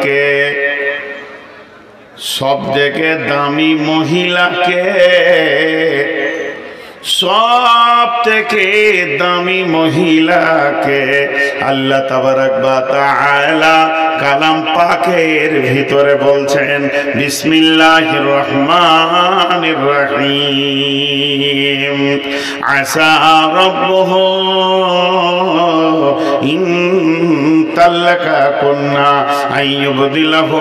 মালিককে, সব থেকে দামি মহিলাকে, সব থেকে দামি মহিলাকে আল্লাহ তাবারাক ওয়া তাআলা কালাম পাকের ভিতরে বলছেন বিসমিল্লাহির রহমানির রহিম। আসা রাব্বুহু ইন তাল্লাকাকুন্না আইয়ুবদিলাহু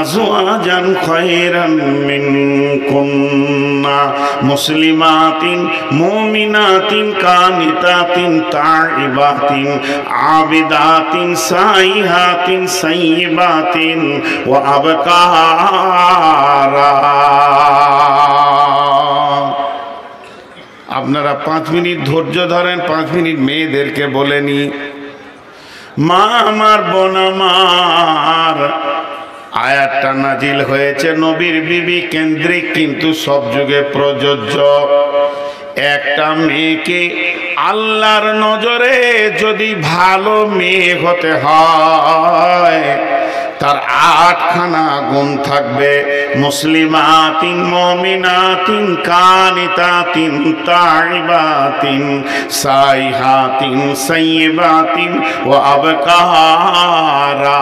আজওয়াজান খায়রান মিনকুন্না মুসলিমাতিন মুমিনাতিন কানিতাতিন তাইবাতিন আবিদাতিন সাইহাতিন সাইয়্যিবাতিন ওয়া আবকারা। আপনারা 5 মিনিট ধৈর্য ধরেন, 5 মিনিট মেয়েদেরকে বলেনি। মা আমার, বোন আমার, আয়াতটা নাজিল হয়েছে নবীর বিবি কেন্দ্রিক, কিন্তু সব যুগে প্রযোজ্য। একটা মেয়েকে আল্লাহর নজরে যদি ভালো মেয়ে হতে হয় তার 8খানা গুণ থাকবে। মুসলিমাতিন মুমিনাতিন কানিতাতিন তাইবাতিন সাইহাতিন সাইয়্যিবাতিন ওয়া আবকারা।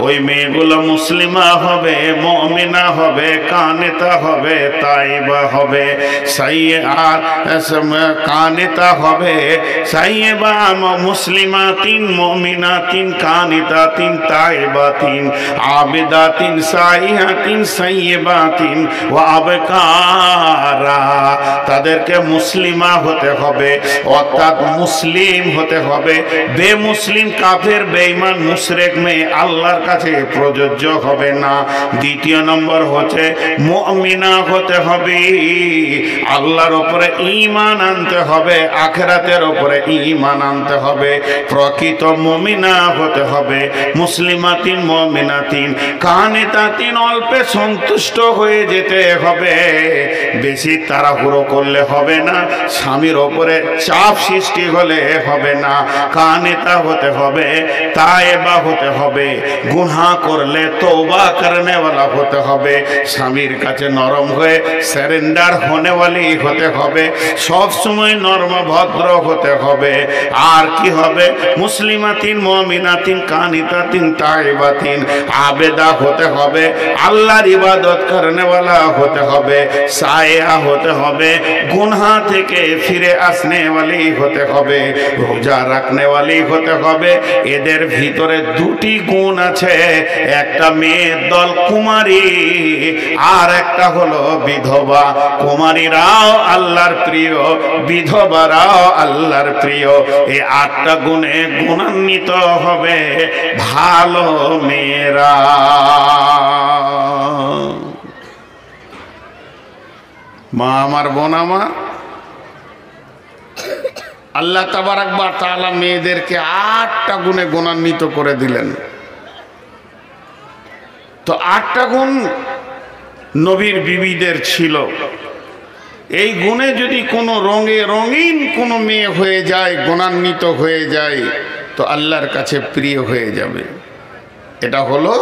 ওই মেয়েগুলো মুসলিমা হবে, মুমিনা হবে, কানিতা হবে, তাইবা হবে, কানিতা হবে, সাইয়্যিবা মুসলিমাতিন মুমিনাতিন কানিতাতিন তাইবাতিন আবিদাতিন সাইহাতিন সাইয়্যিবাতিন ওয়া আবকারা। তাদেরকে মুসলিমা হতে হবে, অর্থাৎ মুসলিম হতে হবে। বেমুসলিম, কাফের, বেঈমান, মুশরিক মেয়ে আল্লাহর কাছে প্রযোজ্য হবে না। দ্বিতীয় নম্বর হচ্ছে মুমিনা হতে হবে, আল্লাহর উপরে ঈমান আনতে হবে, আখিরাতের উপরে ঈমান আনতে হবে, প্রকৃত মুমিনা হতে হবে। মুসলিমাতিন মুমিনাতিন কানিতাতিন, অল্পে সন্তুষ্ট হয়ে যেতে হবে, বেশি তাড়াহুড়ো করলে হবে না, স্বামীর ওপরে চাপ সৃষ্টি হলে হবে না। কানিতা হতে হবে, তায়েবা হতে হবে, গুনাহ করলে তওবা করনে वाला হতে হবে, স্বামীর কাছে নরম হয়ে সারেন্ডার होने वाली হতে হবে, সব সময় নরম ভদ্র হতে হবে। আর কি হবে? মুসলিমাতিন মুমিনাতিন কানিতাতিন তাইবাতিন আবেদা হতে হবে, আল্লাহর ইবাদত করনে वाला হতে হবে, সায়া হতে হবে, গুনাহ থেকে ফিরে আসনে वाली হতে হবে, রোজা রাখনে वाली হতে হবে। এদের ভিতরে 2টি গুণ আছে, একটা মেয়ের দল কুমারী আর একটা হলো বিধবা। কুমারীরাও আল্লাহর প্রিয়, বিধবারাও আল্লাহর প্রিয়। এই 8টা গুণে গুণান্বিত হবে ভালো মেয়েরা। মা আমার, বোন আমার, আল্লাহ তাবারাক ওয়া তাআলা মেয়েদেরকে 8টা গুণে গুণান্বিত করে দিলেন। তো 8টা গুণ নবীর বিবিদের ছিল। এই গুণে যদি কোনো রঙিন কোনো মেয়ে হয়ে যায়, গুণান্বিত হয়ে যায়, তো আল্লাহর কাছে প্রিয় হয়ে যাবে। এটা হলো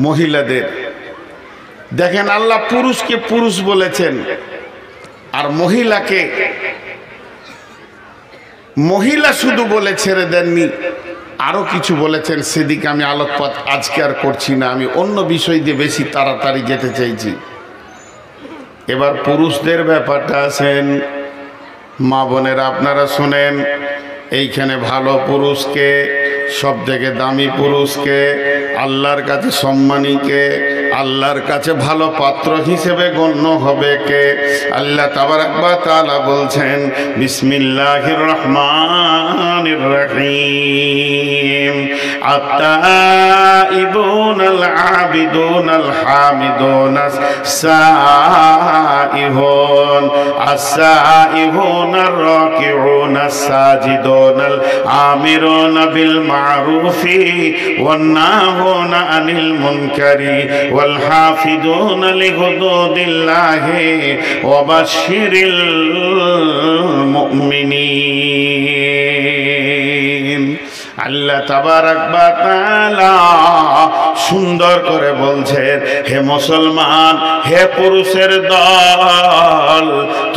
মহিলাদের। দেখেন, আল্লাহ পুরুষকে পুরুষ বলেছেন আর মহিলাকে মহিলা শুধু বলে ছেড়ে দেননি, আরো কিছু বলেছেন। সেদিকে আমি আলোকপাত আজকে আর করছি না, আমি অন্য বিষয় দিয়ে বেশি তাড়াতাড়ি যেতে চাইছি। এবার পুরুষদের ব্যাপারটা আছেন। মা বোনেরা আপনারা শোনেন, এইখানে ভালো পুরুষকে, সব থেকে দামি পুরুষকে, আল্লাহর কাছে সম্মানীকে, আল্লাহর কাছে ভালো পাত্র হিসেবে গণ্য হবে কে? আল্লাহ তাবারাক ওয়া তাআলা বলছেন বিসমিল্লাহির রহমানির রহিম। আত-তাইবুনাল আবিদুনাল হামিদুনাস সাইহুন আস-সাইহুনার রাকিউনাস সাজিদুনাল আমিরুনা বিল মারুফি ওয়ান নাহুনা আনিল মুনকারি ওয়াল হাফিজুনা লিহুদুদিল্লাহি ওয়া বাশশিরিল মুমিনিন। আল্লাহ তাবারাক ওয়া তাআলা সুন্দর করে বলছেন, হে মুসলমান, হে পুরুষের দল,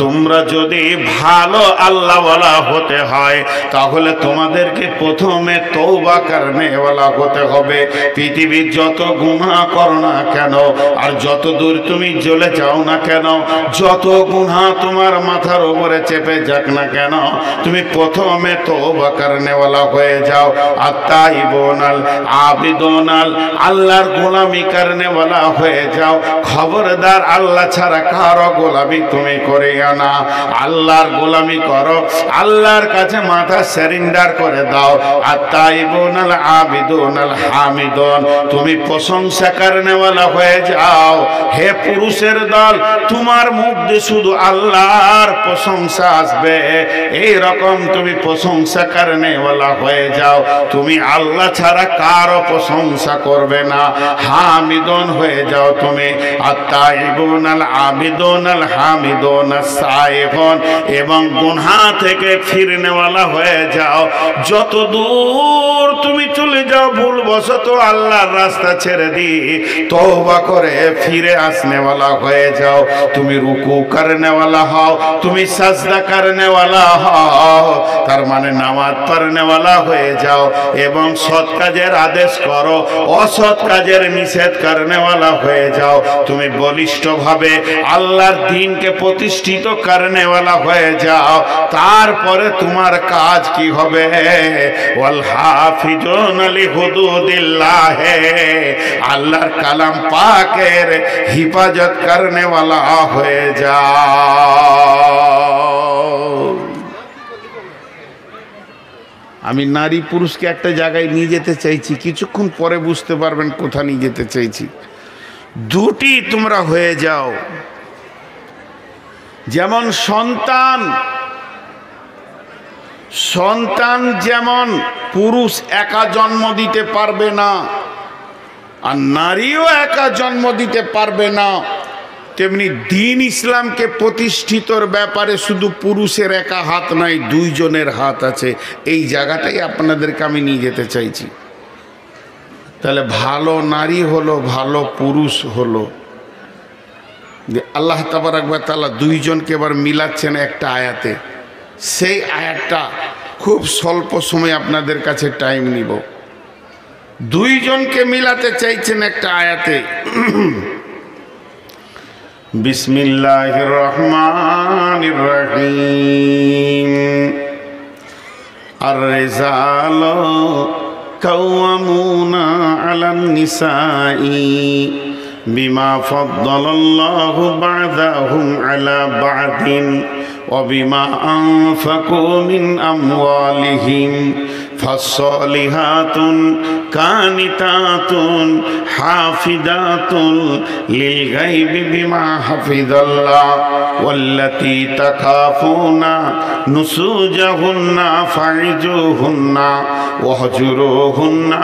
তোমরা যদি ভালো আল্লাহওয়ালা হতে হয় তাহলে তোমাদেরকে প্রথমে তওবা করনেওয়ালা হতে হবে। পৃথিবীর যত গুনাহ করো না কেন, আর যত দূর তুমি জ্বলে যাও না কেন, যত গুনাহ তোমার মাথার উপরে চেপে যাক না কেন, তুমি প্রথমে তওবা করনেওয়ালা হয়ে যাও। আত-তাইবুনাল আবিদুনাল, আল্লাহর গোলামি করনেওয়ালা হয়ে যাও। খবরদার আল্লাহ ছাড়া কারো গোলামি তুমি করিও না। আল্লাহর গোলামি করো, আল্লাহর কাছে মাথা সারেন্ডার করে দাও। আত-তাইবুনাল আবিদুনাল হামিদুন, তুমি প্রশংসা করনেওয়ালা হয়ে যাও। হে পুরুষের দল, তোমার মুখ দিয়ে শুধু আল্লাহর প্রশংসা আসবে, এই রকম তুমি প্রশংসা করনেওয়ালা হয়ে যাও। তুমি আল্লাহ ছাড়া কারো প্রশংসা করবে না, হামিদুন হয়ে যাও তুমি। আত-তাইবুনাল আবিদুনাল হামিদুন আস-সাইহুন, এবং গুনাহ থেকে ফিরনেওয়ালা হয়ে যাও। যত দূর তুমি চলে যাও ভুলবশত আল্লাহর রাস্তা ছেড়ে দিয়ে তওবা করে ফিরে আসনেওয়ালা হয়ে যাও। তুমি রুকু করনেওয়ালা হও, তুমি সাজদা করনেওয়ালা হও, তার মানে নামাজ পড়নেওয়ালা হয়ে যাও। এবং সৎ কাজের আদেশ করো, অসৎ কাজের নিষেধ করনেওয়ালা হয়ে যাও। তুমি বলিষ্ঠভাবে আল্লাহর দ্বীনকে প্রতিষ্ঠিত করনেওয়ালা হয়ে যাও। তারপরে তোমার কাজ কি হবে? ওয়াল হাফিজুনা লিহুদুদিল্লাহ, আল্লাহর কালাম পাকের হিফাজত করনেওয়ালা হয়ে যাও। আমি নারী পুরুষকে একটা জায়গায় নিয়ে যেতে চাইছি, কিছুক্ষণ পরে বুঝতে পারবেন কোথা নিয়ে যেতে চাইছি। দুটি তোমরা হয়ে যাও। যেমন সন্তান যেমন পুরুষ একা জন্ম দিতে পারবে না, আর নারীও একা জন্ম দিতে পারবে না, তেমনি দ্বীন ইসলামকে প্রতিষ্ঠিতর ব্যাপারে শুধু পুরুষের একা হাত নাই, দুইজনের হাত আছে। এই জায়গাটাই আপনাদেরকে আমি নিয়ে যেতে চাইছি। তাহলে ভালো নারী হলো, ভালো পুরুষ হলো। আল্লাহ তাবারক ওয়া তাআলা দুইজনকে এবার মিলাচ্ছেন একটা আয়াতে। সেই আয়াতটা খুব স্বল্প সময় আপনাদের কাছে টাইম নিব। দুইজনকে মিলাতে চাইছেন একটা আয়াতে। বিসমিল্লাহির রহমানির রহিম। আর-রিজালু কাওয়ামুনা আলান নিসাই বিমা ফাদ্দালাল্লাহু বা'দাহুম আলা বা'দিন ওয়া বিমা আনফাকু মিন আমওয়ালিহিম ফাসসালিহাতুন কানিতাতুন হাফিদাতুন লিল গায়বি বিমা হাফিজাল্লাহ ওয়াল্লাতী তাখাফুনা নুসুজাহুন্না ফা'iজুহুন্না ওয়াহজুরুহুন্না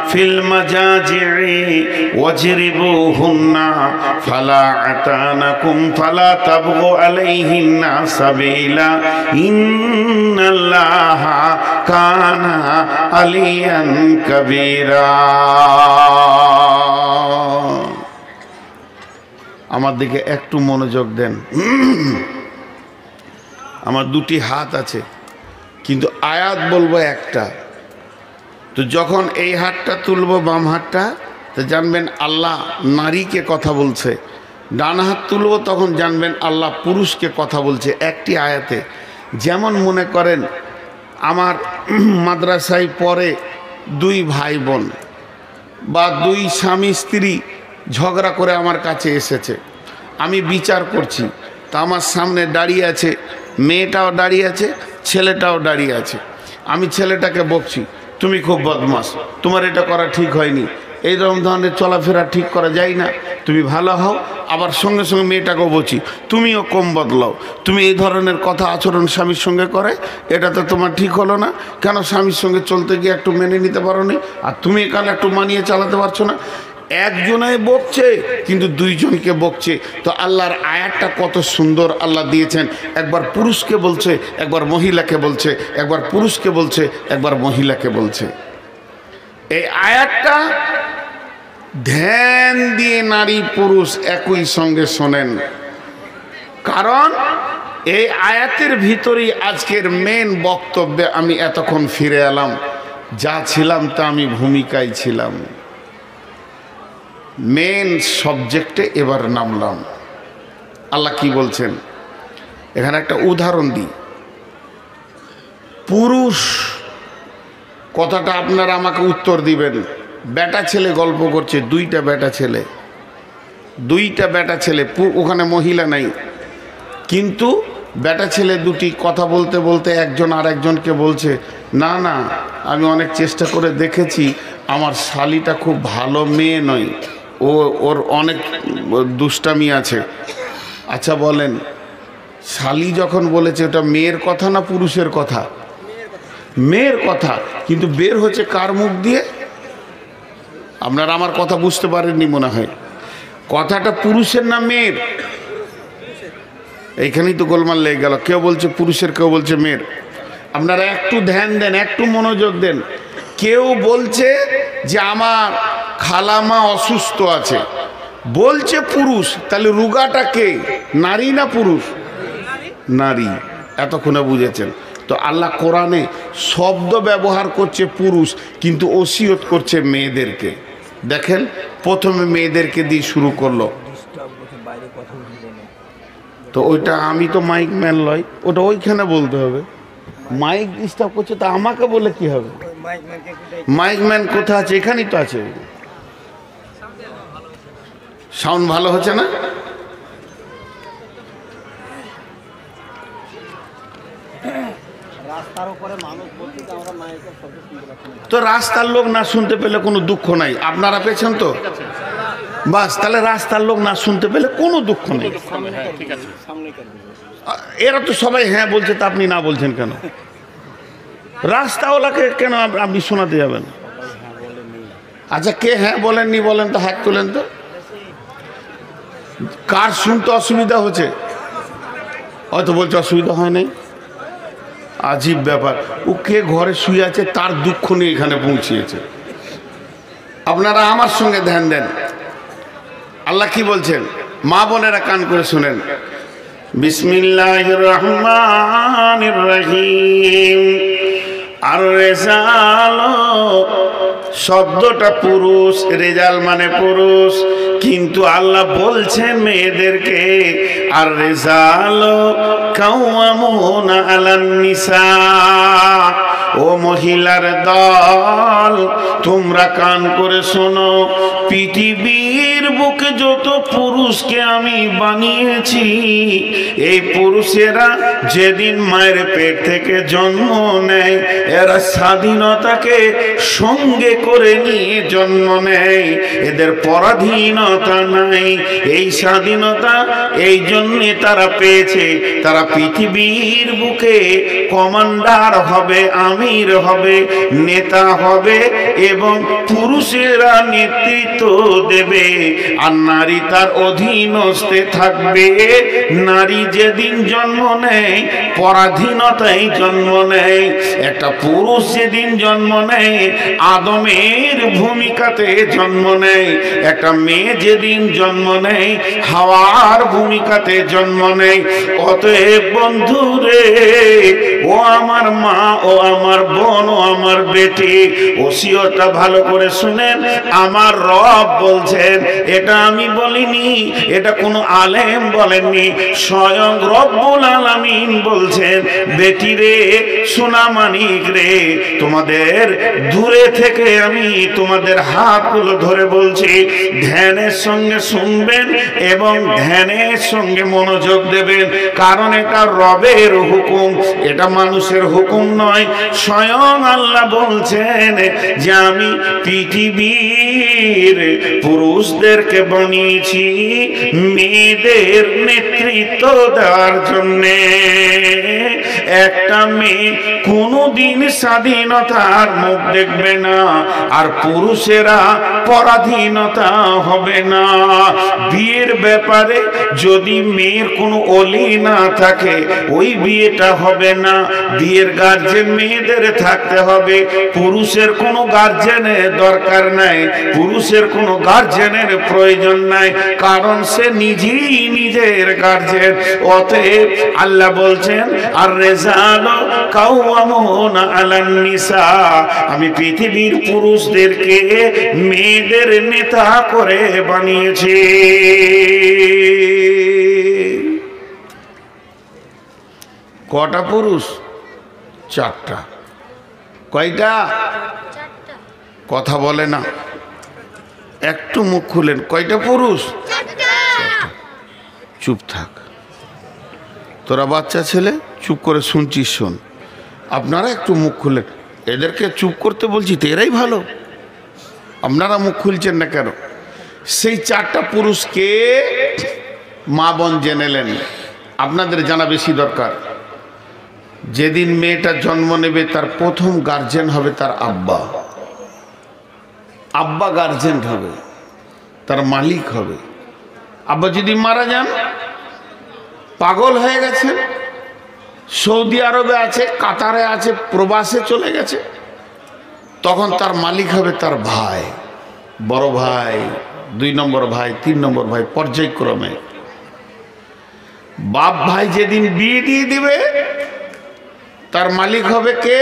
ফিল মাজাজি'i ওয়াজরিবুহুন্না ফালা আতানাকুম ফালা তাবগু আলাইহিন্না সাবিলা ইন্নাল্লাহা কানা আলিয়ান কবীরা। আমার দিকে একটু মনোযোগ দেন। আমার দুটি হাত আছে, কিন্তু আয়াত বলবো একটা। তো যখন এই হাতটা তুলবো, বাম হাতটা, তো জানবেন আল্লাহ নারীকে কথা বলছে। ডান হাত তুলবো, তখন জানবেন আল্লাহ পুরুষকে কথা বলছে একটি আয়াতে। যেমন মনে করেন আমার মাদ্রাসায় পড়ে দুই ভাই বোন বা দুই স্বামী স্ত্রী ঝগড়া করে আমার কাছে এসেছে, আমি বিচার করছি। তা আমার সামনে দাঁড়িয়ে আছে, মেয়েটাও দাঁড়িয়ে আছে, ছেলেটাও দাঁড়িয়ে আছে। আমি ছেলেটাকে বকছি, তুমি খুব বদমাশ, তোমার এটা করা ঠিক হয়নি, এই ধরনের চলাফেরা ঠিক করা যায় না, তুমি ভালো হও। আবার সঙ্গে সঙ্গে মেয়েটাকেও বলছি, তুমিও কম বদলাও, তুমি এই ধরনের কথা আচরণ স্বামীর সঙ্গে করে, এটা তো তোমার ঠিক হলো না। কেন স্বামীর সঙ্গে চলতে গিয়ে একটু মেনে নিতে পারো নি, আর তুমি এখানে একটু মানিয়ে চালাতে পারছো না। একজনাই বকছে, কিন্তু দুইজনকে বকছে। তো আল্লাহর আয়াতটা কত সুন্দর আল্লাহ দিয়েছেন। একবার পুরুষকে বলছে, একবার মহিলাকে বলছে, একবার পুরুষকে বলছে, একবার মহিলাকে বলছে। এই আয়াতটা ধ্যান দিয়ে নারী পুরুষ একই সঙ্গে শোনেন, কারণ এই আয়াতের ভিতরেই আজকের মেন বক্তব্যে আমি এতক্ষণ ফিরে এলাম। যা ছিলাম তা আমি ভূমিকায় ছিলাম, মেন সাবজেক্টে এবার নামলাম। আল্লাহ কি বলছেন এখানে একটা উদাহরণ দিই। পুরুষ কথাটা আপনারা আমাকে উত্তর দিবেন। বেটা ছেলে গল্প করছে, দুইটা বেটা ছেলে, ওখানে মহিলা নাই, কিন্তু বেটা ছেলে দুটি কথা বলতে বলতে একজন আর একজনকে বলছে, না না আমি অনেক চেষ্টা করে দেখেছি, আমার শালিটা খুব ভালো মেয়ে নয়, ওর অনেক দুষ্টামি আছে। আচ্ছা বলেন, শালি যখন বলেছে ওটা মেয়ের কথা না পুরুষের কথা? মেয়ের কথা, কিন্তু বের হচ্ছে কার মুখ দিয়ে? আপনারা আমার কথা বুঝতে পারেননি মনে হয়। কথাটা পুরুষের না মেয়ের? এইখানেই তো গোলমাল লেগে গেল, কেউ বলছে পুরুষের, কেউ বলছে মেয়ের। আপনারা একটু ধ্যান দেন, একটু মনোযোগ দেন। কেউ বলছে যে আমার খালামা অসুস্থ আছে, বলছে পুরুষ, তাহলে রুগাটা কে, নারী না পুরুষ? নারী। এতক্ষণে বুঝেছেন তো? আল্লাহ কোরআনে শব্দ ব্যবহার করছে পুরুষ, কিন্তু ওসিয়ত করছে মেয়েদেরকে। দেখেন প্রথমে মেয়েদেরকে দিয়ে শুরু করলো, তো ওইটা আমি তো মাইক ম্যান লয়, ওটা ওইখানে বলতে হবে। মাইক ডিস্টার্ব করছে, তা আমাকে বলে কি হবে? মাইক ম্যান কোথায় আছে? এখানেই তো আছে। সাউন্ড ভালো হচ্ছে না? তো রাস্তার লোক না শুনতে পেলে কোনো দুঃখ নাই, আপনারা পেয়েছেন তো বাস, তাহলে রাস্তার লোক না শুনতে পেলে কোনো দুঃখ নেই। এরা তো সবাই হ্যাঁ বলছে, তা আপনি না বলছেন কেন? রাস্তাওয়ালাকে কেন আপনি শোনাতে যাবেন? আচ্ছা কে হ্যাঁ বলেননি বলেন তো, হাত তোলেন তো। কার শুনতে অসুবিধা হচ্ছে? হয়তো বলছে অসুবিধা হয় নাই। আজীব ব্যাপার, ও কে ঘরে শুয়ে আছে তার দুঃখ নিয়ে এখানে পৌঁছিয়েছে। আপনারা আমার সঙ্গে ধ্যান দেন। আল্লাহ কি বলছেন, মা বোনেরা কান করে শুনেন। বিসমিল্লাহির রহমানির রহিম। আর রেজাল শব্দটা পুরুষ, রেজাল মানে পুরুষ, কিন্তু আল্লাহ বলছেন মেয়েদেরকে, আর রেজাল কাওয়ামুনা আলান নিসা। ও মহিলার দল, তোমরা কান করে শোনো, পৃথিবীর বুকে যত পুরুষকে আমি বানিয়েছি, এই পুরুষেরা যেদিন মায়ের পেট থেকে জন্ম নেয়, এরা স্বাধীনতাকে সঙ্গে করে নিয়ে জন্ম নেয়, এদের পরাধীনতা নাই। এই স্বাধীনতা এই জন্যে তারা পেয়েছে, তারা পৃথিবীর বুকে কমান্ডার হবে, আমির হবে, নেতা হবে, এবং পুরুষেরা নেতৃত্ব দেবে, আর নারী তার অধীনস্থে থাকবে। নারী যেদিন জন্ম নেয় পরাধীনতায় জন্ম নেয়, একটা পুরুষ যেদিন জন্ম নেয় আদমের ভূমিকাতে জন্ম নেয়, একটা মেয়ে যেদিন জন্ম নেয় হাওয়ার ভূমিকাতে জন্ম নেয়। অতএব বন্ধুরে, ও আমার মা, ও আমার বোন, ও আমার বেটি, ওসিয়তটা ভালো করে শুনেন। আমার রব বলছেন, এটা আমি বলিনি, এটা কোনো আলেম বলেননি, স্বয়ং রব্বুল আলামিন বলছেন, বেটি রে, সোনা মানিক রে, তোমাদের দূরে থেকে আমি তোমাদের হাতগুলো ধরে বলছি, ধ্যানের সঙ্গে শুনবেন এবং ধ্যানের সঙ্গে মনোযোগ দেবেন, কারণ এটা রবের হুকুম, এটা মানুষের হুকুম নয়। স্বয়ং আল্লাহ বলছেন যে আমি পৃথিবীর পুরুষদেরকে বানিয়েছি মেয়েদের নেতৃত্ব দেওয়ার জন্যে। একটা মেয়ে কোনোদিন স্বাধীনতার মুখ দেখবে না, আর পুরুষেরা পরাধীনতা হবে না। বিয়ের ব্যাপারে যদি মেয়ের কোনো অলি না থাকে, ওই বিয়েটা হবে না। বিয়ের গার্জেন মেয়েদের থাকতে হবে, পুরুষের কোনো গার্জেনের দরকার নাই। পুরুষের কোনো গার্জেনের প্রয়োজন নাই, কারণ সে নিজেই নিজের গার্জেন। অতএব আল্লাহ বলছেন আর রেজালো কাওয়ামুনা আলান নিসা, আমি পৃথিবীর পুরুষদেরকে মেয়েদের নেতা করে বানিয়েছি। কটা পুরুষ? চারটা। কয়টা? কথা বলে না, একটু মুখ খুলেন। কয়টা পুরুষ? চুপ থাক, তোরা বাচ্চা ছেলে, চুপ করে শুনছিস, শোন। আপনারা একটু মুখ খুলেন। এদেরকে চুপ করতে বলছি তো এরাই ভালো, আপনারা মুখ খুলছেন না কেন? সেই চারটা পুরুষকে মা বোন জেনেলেন, আপনাদের জানা বেশি দরকার। যেদিন মেয়েটা জন্ম নেবে তার প্রথম গার্জেন হবে তার আব্বা। আব্বা গার্জেন হবে, তার মালিক হবে। আব্বা যদি মারা যান, পাগল হয়ে গেছে, সৌদি আরবে আছে, কাতারে আছে, প্রবাসে চলে গেছে, তখন তার মালিক হবে তার ভাই, বড় ভাই, 2 নম্বর ভাই, 3 নম্বর ভাই, পর্যায়ক্রমে। বাপ ভাই যেদিন বিয়ে দিয়ে দিবে তার মালিক হবে কে?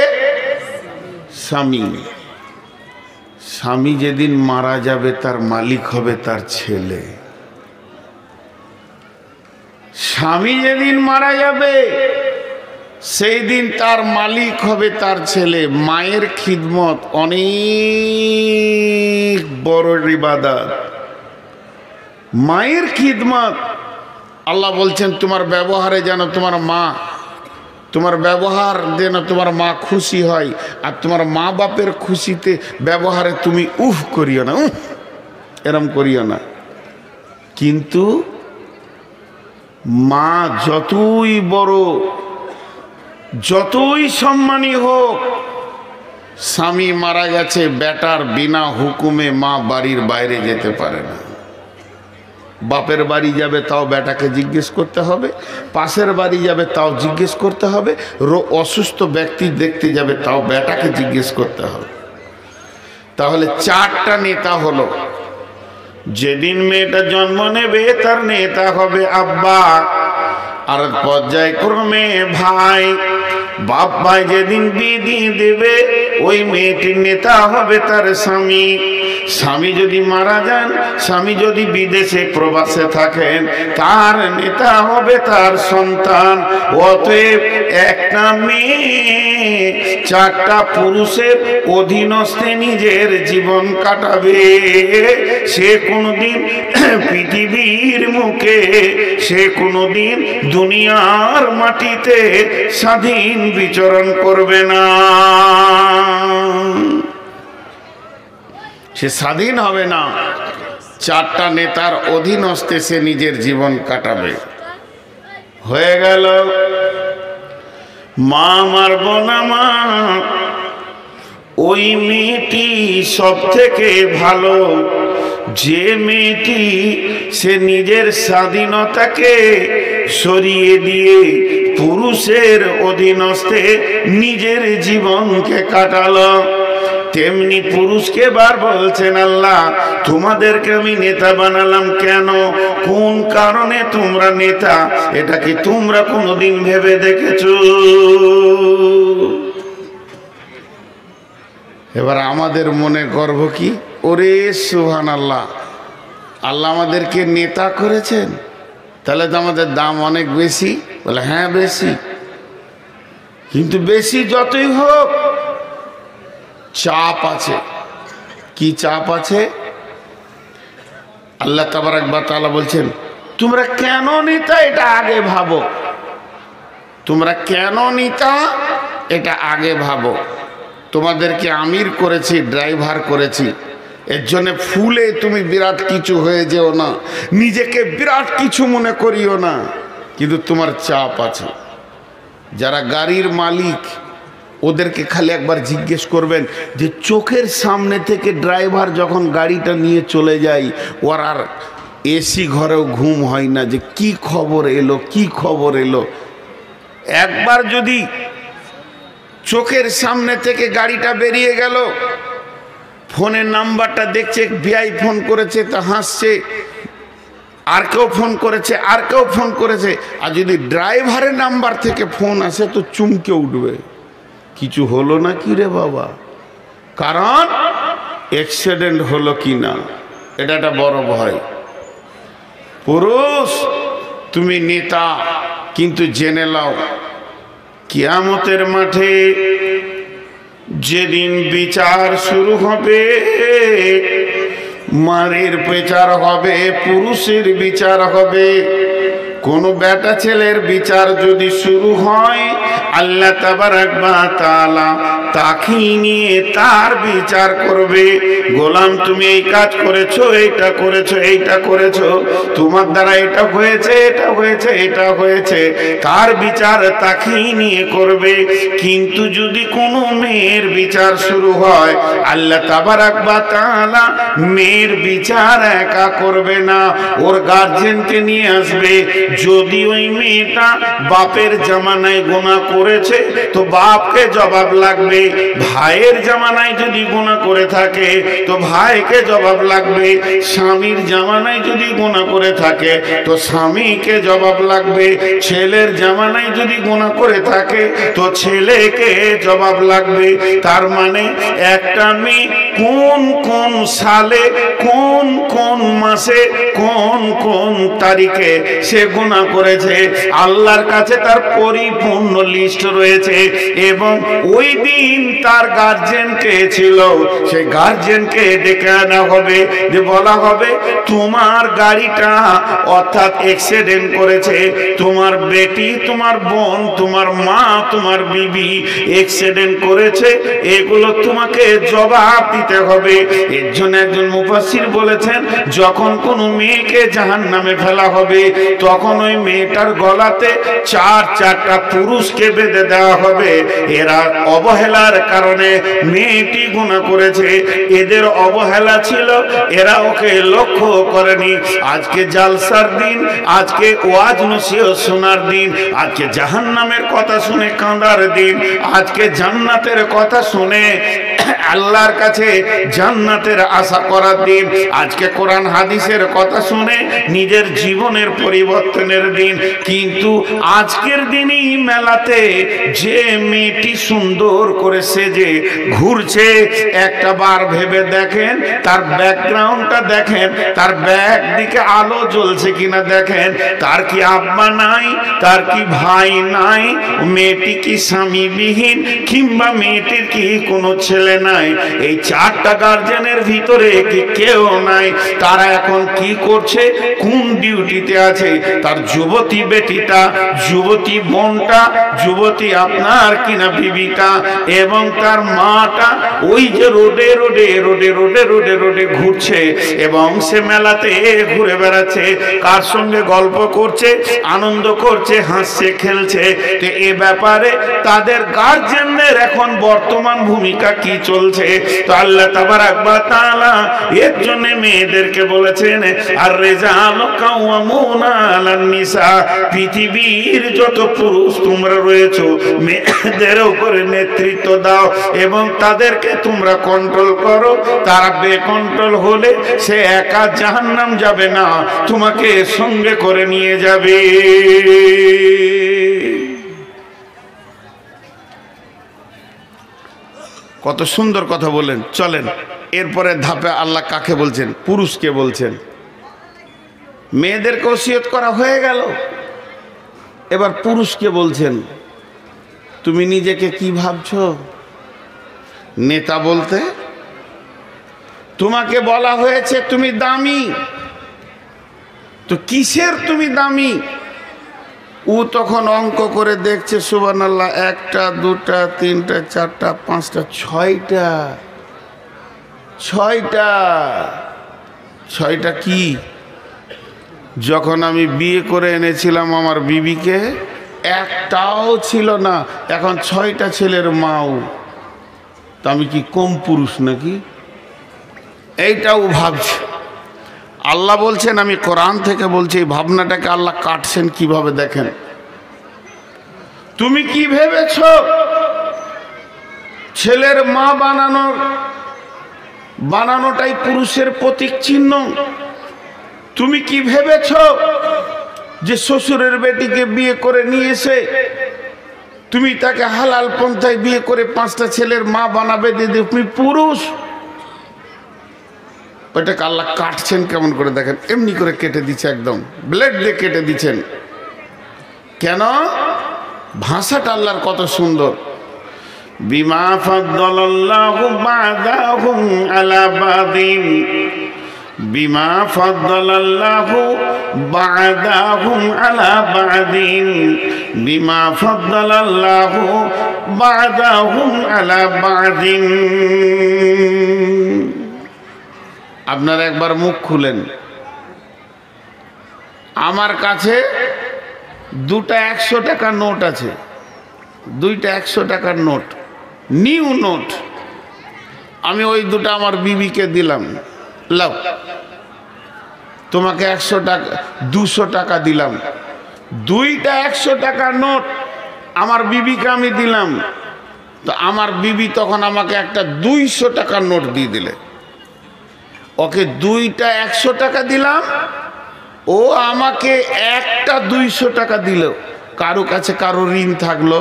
স্বামী। স্বামী যেদিন মারা যাবে তার মালিক হবে তার ছেলে। স্বামী যেদিন মারা যাবে সেই দিন তার মালিক হবে তার ছেলে। মায়ের খিদমত অনেক বড় ইবাদত। মায়ের খিদমত, আল্লাহ বলছেন তোমার ব্যবহারে যেন তোমার ব্যবহার যেন তোমার মা খুশি হয়, আর তোমার মা বাপের খুশিতে ব্যবহারে তুমি উফ করিও না, এরম করিও না। কিন্তু মা যতই বড়, যতই সম্মানী হোক, স্বামী মারা গেছে, বেটার বিনা হুকুমে মা বাড়ির বাইরে যেতে পারে না। বাপের বাড়ি যাবে তাও বেটাকে জিজ্ঞেস করতে হবে, পাশের বাড়ি যাবে তাও জিজ্ঞেস করতে হবে, অসুস্থ ব্যক্তি দেখতে যাবে তাও বেটাকে জিজ্ঞেস করতে হবে। তাহলে চারটা নেতা হলো। যেদিন মেয়েটা জন্ম নেবে তার নেতা হবে আব্বা, আর পর্যায়ক্রমে ভাই। বাপ ভাই যেদিন বিয়ে দিয়ে দেবে ওই মেয়েটির নেতা হবে তার স্বামী। স্বামী যদি মারা যান, স্বামী যদি বিদেশে প্রবাসে থাকেন, তার নেতা হবে তার সন্তান। অতএব একটা মেয়ে চারটা পুরুষের অধীনস্থে নিজের জীবন কাটাবে। সে কোনোদিন পৃথিবীর মুখে, সে কোনোদিন দুনিয়ার মাটিতে স্বাধীন বিচরণ করবে না। সে স্বাধীন হবে না, চারটা নেতার অধীনস্থে সে নিজের জীবন কাটাবে। হয়ে গেল। মা মারব না মা, ওই মেয়েটি সব থেকে ভালো। যে মেয়েটি সে নিজের স্বাধীনতাকে সরিয়ে দিয়ে পুরুষের অধীনস্থে নিজের জীবনকে কাটালো, তেমনি পুরুষকে বার বলছেন আল্লাহ তোমাদেরকে আমি নেতা বানালাম কেন, কোন কারণে তোমরা নেতা, এটা কি তোমরা কোনোদিন ভেবে দেখেছো? এবার আমাদের মনে গর্ব কি, ওরে সুবহানাল্লাহ, আল্লাহ আমাদেরকে নেতা করেছেন, তাহলে তো আমাদের দাম অনেক বেশি। বলে হ্যাঁ বেশি, কিন্তু বেশি যতই হোক চাপ আছে। কি চাপ আছে? আল্লাহ তাবারক ওয়া তাআলা বলছেন তোমরা কেন নেতা এটা আগে ভাবো, তোমরা কেন নেতা এটা আগে ভাবো। তোমাদেরকে আমির করেছি, ড্রাইভার করেছি, এর জন্য ফুলে তুমি বিরাট কিছু হয়ে যেও না, নিজেকে বিরাট কিছু মনে করিও না। কিন্তু তোমার চাপ আছে। যারা গাড়ির মালিক ওদেরকে খালি একবার জিজ্ঞেস করবেন যে চোখের সামনে থেকে ড্রাইভার যখন গাড়িটা নিয়ে চলে যায়, ওর আর এসি ঘরেও ঘুম হয় না যে কি খবর এলো, কি খবর এলো। একবার যদি চোখের সামনে থেকে গাড়িটা বেরিয়ে গেল, ফোনের নাম্বারটা দেখছে, বিআই ফোন করেছে তা হাসছে, আর কেউ ফোন করেছে, আর কেউ ফোন করেছে। আর যদি ড্রাইভারের নাম্বার থেকে ফোন আসে তো চমকে উঠবে, কিছু হলো না কি রে বাবা, কারণ অ্যাক্সিডেন্ট হলো কি না, এটা একটা বড় ভয়। পুরুষ তুমি নেতা, কিন্তু জেনে নাও কিয়ামতের মাঠে যেদিন বিচার শুরু হবে, মারের বিচার হবে, পুরুষের বিচার হবে। কোন বেটা ছেলের বিচার যদি শুরু হয়, আল্লাহ তাবারাক ওয়া তাআলা তাকে নিয়ে তার বিচার করবে। গোলাম তুমি এই কাজ করেছো, এইটা করেছো, এইটা করেছো, তোমার দ্বারা এটা হয়েছে, এটা হয়েছে, এটা হয়েছে, তার বিচার তাকেই নিয়ে করবে। কিন্তু যদি কোনো মেয়ের বিচার শুরু হয়, আল্লাহ তাবারাক ওয়া তাআলা মেয়ের বিচার একা করবে না, ওর গার্জেনকে নিয়ে আসবে। যদি ওই মেয়েটা বাপের জামানায় গুনাহ করেছে তো বাপকে জবাব লাগবে, ভাইয়ের জামানায় যদি গুনাহ করে থাকে তো ভাইকে জবাব লাগবে, স্বামীর জামানায় যদি গুনাহ করে থাকে তো স্বামীকে জবাব লাগবে, ছেলের জামানায় যদি গুনাহ করে থাকে তো ছেলেকে জবাব লাগবে। তার মানে একটা মেয়ে কোন কোন সালে, কোন কোন মাসে, কোন কোন তারিখে সে গুনাহ করেছে, আল্লাহর কাছে তার পরিপূর্ণ লিস্ট রয়েছে। এবং ওই দিন তার গার্জেন কে ছিল, সেই গার্জেনকে ডেকে আনা হবে, যে বলা হবে তোমার গাড়িটা অর্থাৎ অ্যাক্সিডেন্ট করেছে, তোমার বেটি, তোমার বোন, তোমার মা, তোমার বিবি অ্যাক্সিডেন্ট করেছে, এগুলো তোমাকে জবাব দিতে হবে। এর জন্য একজন মুফাসসির বলেছেন, যখন কোনো মেয়েকে জাহান্নামে ফেলা হবে তখন ওই মেয়েটার গলাতে চারটা পুরুষকে বেঁধে দেওয়া হবে। এরা অবহেলার কারণে মেয়েটি গুনাহ করেছে, এদের অবহেলা ছিল, এরা ওকে লক্ষ্য করেনি। আজকে জালসার দিন, আজকে ওয়াজ নসিহত শোনার দিন, আজকে জাহান্নামের কথা শুনে কাঁদার দিন, আজকে জান্নাতের কথা শুনে আল্লাহর কাছে জান্নাতের আশা করার দিন, আজকে কোরআন হাদিসের কথা শুনে নিজের জীবনের পরিবর্তনের দিন। কিন্তু আজকের দিনই মেলাতে যে মেয়েটি সুন্দর করে সেজে ঘুরছে, একটা বার ভেবে দেখেন তার ব্যাকগ্রাউন্ডটা দেখেন, তার ব্যাক দিকে আলো জ্বলছে কিনা দেখেন, তার কি আব্বা নাই, তার কি ভাই নাই, মেয়েটি কি স্বামীবিহীন, কিংবা মেয়েটির কি কোনো ছেলে নাই, এই চারটা গার্জেনের ভিতরে কি কেউ নাই, তারা এখন কি করছে, কোন ডিউটিতে আছে, তার যুবতী বেটিটা, যুবতী বোনটা, যুবতী আপনার কিনা বিবিটা এবং তার মাটা ওই যে রোডে রোডে রোডে রোডে রোডে রোডে ঘুরছে এবং সে মেলাতে ঘুরে বেড়াচ্ছে, কার সঙ্গে গল্প করছে, আনন্দ করছে, হাসছে, খেলছে। তো এ ব্যাপারে তাদের গার্জেনদের এখন বর্তমান ভূমিকা কি চলছে? তো আল্লাহ তাবারাক ওয়া তাআলা এর জন্য মেয়েদেরকে বলেছেন, আর রিজালু কাওয়ামুনা আলান নিসা, পৃথিবীর যত পুরুষ তোমরা রয়েছো মেয়েদের উপরে নেতৃত্ব দাও এবং তাদেরকে তোমরা কন্ট্রোল করো। তারা বেকন্ট্রোল হলে সে একা জাহান্নাম যাবে না, তোমাকে সঙ্গে করে নিয়ে যাবে। কত সুন্দর কথা বলেন। চলেন এরপরে ধাপে আল্লাহ কাকে বলছেন? পুরুষকে বলছেন। মেয়েদেরকে ওসিয়ত করা হয়ে গেল, এবার পুরুষকে বলছেন, তুমি নিজেকে কি ভাবছো নেতা বলতে? তোমাকে বলা হয়েছে তুমি দামি, তো কিসের তুমি দামি? ও তখন অঙ্ক করে দেখছে, সুবহানাল্লাহ, একটা, দুটা, তিনটা, চারটা, পাঁচটা, ছয়টা কি? যখন আমি বিয়ে করে এনেছিলাম আমার বিবিকে একটাও ছিল না, এখন 6টা ছেলের মাও। তা আমি কি কম পুরুষ নাকি? এইটাও ভাবছে। আল্লাহ বলছেন, আমি কোরআন থেকে বলছি, এই ভাবনাটাকে আল্লাহ কাটছেন কিভাবে দেখেন। তুমি কি ভেবেছ ছেলের মা বানানোর বানানোটাই পুরুষের প্রতীক চিহ্ন। তুমি কি ভেবেছ যে শ্বশুরের বেটিকে বিয়ে করে নিয়ে এসে তুমি তাকে হালাল পন্থায় বিয়ে করে 5টা ছেলের মা বানাবে? দিদি তুমি পুরুষ। ওইটাকে আল্লাহ কাটছেন কেমন করে দেখেন, এমনি করে কেটে দিচ্ছে, একদম ব্লেড দিয়ে কেটে দিচ্ছেন। কেন? ভাষাটা আল্লাহর কত সুন্দর। বিমা ফাদ্দালাল্লাহু বা'দাহুম আলা বাদিন, বিমা ফাদ্দালাল্লাহু বা'দাহুম আলা বাদিন, বিমা ফাদ্দালাল্লাহু বা'দাহুম আলা বাদিন। আপনারা একবার মুখ খুলেন। আমার কাছে 2টা 100 টাকার নোট আছে, 2টা 100 টাকার নোট, নিউ নোট। আমি ওই 2টা আমার বিবিকে দিলাম, লাও তোমাকে 100 টাকা 200 টাকা দিলাম। 2টা 100 টাকার নোট আমার বিবিকে আমি দিলাম, তো আমার বিবি তখন আমাকে একটা 200 টাকার নোট দিয়ে দিলে। ওকে 2টা 100 টাকা দিলাম, ও আমাকে একটা 200 টাকা দিল। কারো কাছে কারো ঋণ থাকলো?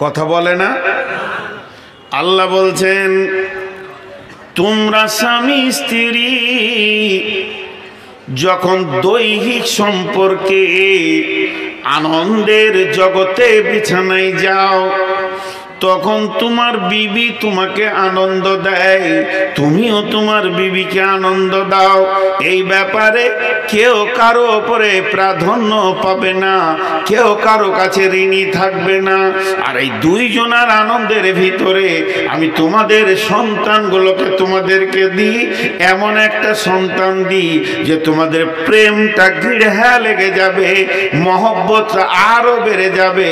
কথা বলে না? আল্লাহ বলছেন তোমরা স্বামী স্ত্রী যখন দৈহিক সম্পর্কে আনন্দের জগতে বিছানায় যাও, তখন তোমার বিবি তোমাকে আনন্দ দেয়, তুমিও তোমার বিবিকে আনন্দ দাও। এই ব্যাপারে কেউ কারো উপরে প্রাধান্য পাবে না, কেউ কারো কাছে ঋণী থাকবে না। আর এই 2 জনের আনন্দের ভিতরে আমি তোমাদের সন্তানগুলোকে তোমাদেরকে দিই, এমন একটা সন্তান দিই যে তোমাদের প্রেমটা গিড়হা লেগে যাবে, মহব্বতটা আরো বেড়ে যাবে।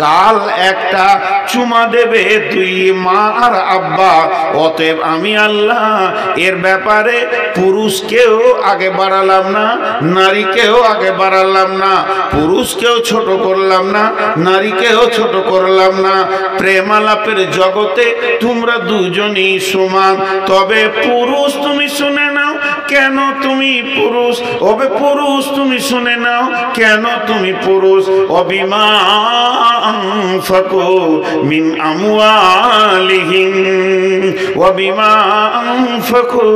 গাল একটা চুমা দেবে 2 মা আর আব্বা। অতএব আমি আল্লাহ এর ব্যাপারে পুরুষকেও আগে বাড়ালাম না, নারীকেও আগে বাড়ালাম না, পুরুষকেও ছোট করলাম না, নারীকেও ছোট করলাম না। প্রেমালাপের জগতে তোমরা 2 জনই সমান। তবে পুরুষ তুমি শুনে নাও, কেন তুমি পুরুষ? ওবে পুরুষ তুমি শুনে নাও, কেন তুমি পুরুষ? অবিমা আনফাকু মিন আমওয়ালিহিম ওয়াবিমা আনফাকু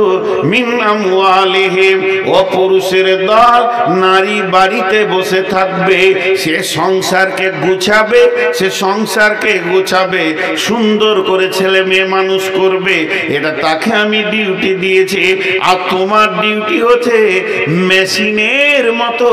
মিন আমওয়ালিহিম। ও পুরুষের দল নারী বাড়িতে বসে থাকবে, সে সংসারকে গুছাবে, সে সংসারকে গুছাবে, সুন্দর করে ছেলে মেয়ে মানুষ করবে। এটা তাকে আমি ডিউটি দিয়েছি। আর তোমার ডিউটি হচ্ছে মেশিনের মতো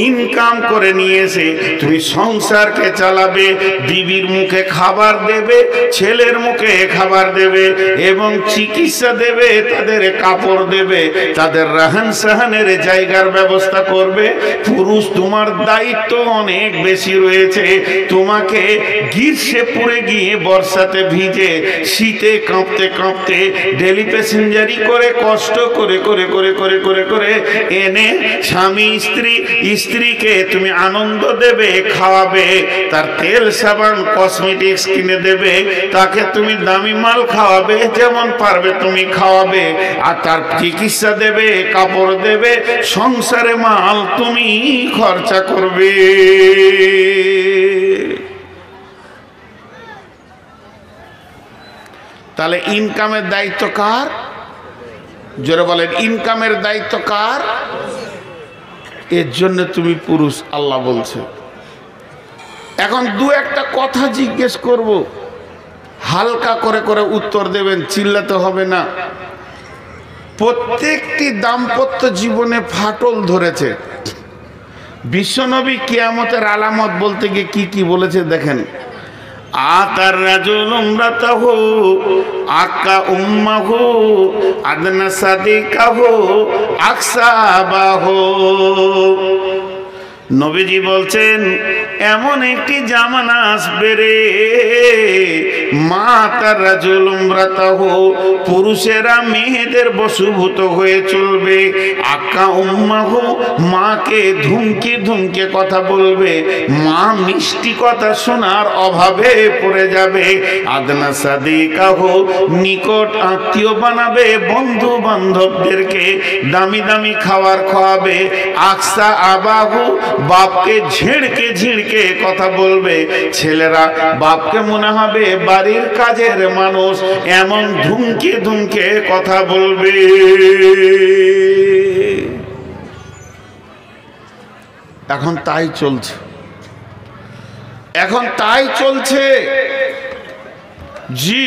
ইনকাম করে নিয়েছে তুমি সংসারকে চালাবে, বিবির মুখে খাবার দেবে, ছেলের মুখে খাবার দেবে এবং চিকিৎসা দেবে, তাদের কাপড় দেবে, তাদের রাহান সাহানের জায়গার ব্যবস্থা করবে। পুরুষ তোমার দায়িত্ব অনেক বেশি রয়েছে। তোমাকে গ্রীষ্মে পুড়ে গিয়ে বর্ষাতে ভিজে শীতে কাঁপতে কাঁপতে ডেলি প্যাসেঞ্জারি করে কষ্ট করে করে করে করে করে করে এনে স্বামী স্ত্রীকে তুমি আনন্দ দেবে, খাওয়াবে, তার তেল সাবান কসমেটিক্স কিনে দেবে, তাকে তুমি দামি মাল খাওয়াবে, যেমন পারবে তুমি খাওয়াবে, আর তার চিকিৎসা দেবে, কাপড় দেবে, সংসারে মাল তুমি খরচা করবে। তাহলে ইনকামের দায়িত্ব কার? জোরে বলেন, ইনকামের দায়িত্ব কার? এর জন্য তুমি পুরুষ, আল্লাহ বলছে। এখন 2-1টা কথা জিজ্ঞেস করব, হালকা করে করে উত্তর দেবেন, চিল্লাতে হবে না। প্রত্যেকটি দাম্পত্য জীবনে ফাটল ধরেছে। বিশ্বনবী কিয়ামতের আলামত বলতে গিয়ে কি কি বলেছে দেখেন। আতার রাজুল উমরাতাহু আকা উম্মাহু আদনা সাদিকাহু আকসাবাহু। নবীজি বলছেন এমন একটি জামানা আসবে রে মাতা রাজুল ইমরাতাহু, পুরুষেরা মেয়েদের বশীভূত হয়ে চলবে। আকা উম্মাহু, মাকে ধুমকে ধুমকে কথা বলবে, মা মিষ্টি কথা শোনার অভাবে পড়ে যাবে। আদনা সাদিকাহু, নিকট আত্মীয় বানাবে, বন্ধু বান্ধবদেরকে দামি দামি খাবার খাওয়াবে। আকসা আবাহু, বাপকে ঝিড়কে ঝিড়কে কথা বলবে। ছেলেরা বাপকে মনে হবে বাড়ির কাজের মানুষ, এমন ধুমকে ধুমকে কথা বলবে। এখন তাই চলছে, এখন তাই চলছে। জি,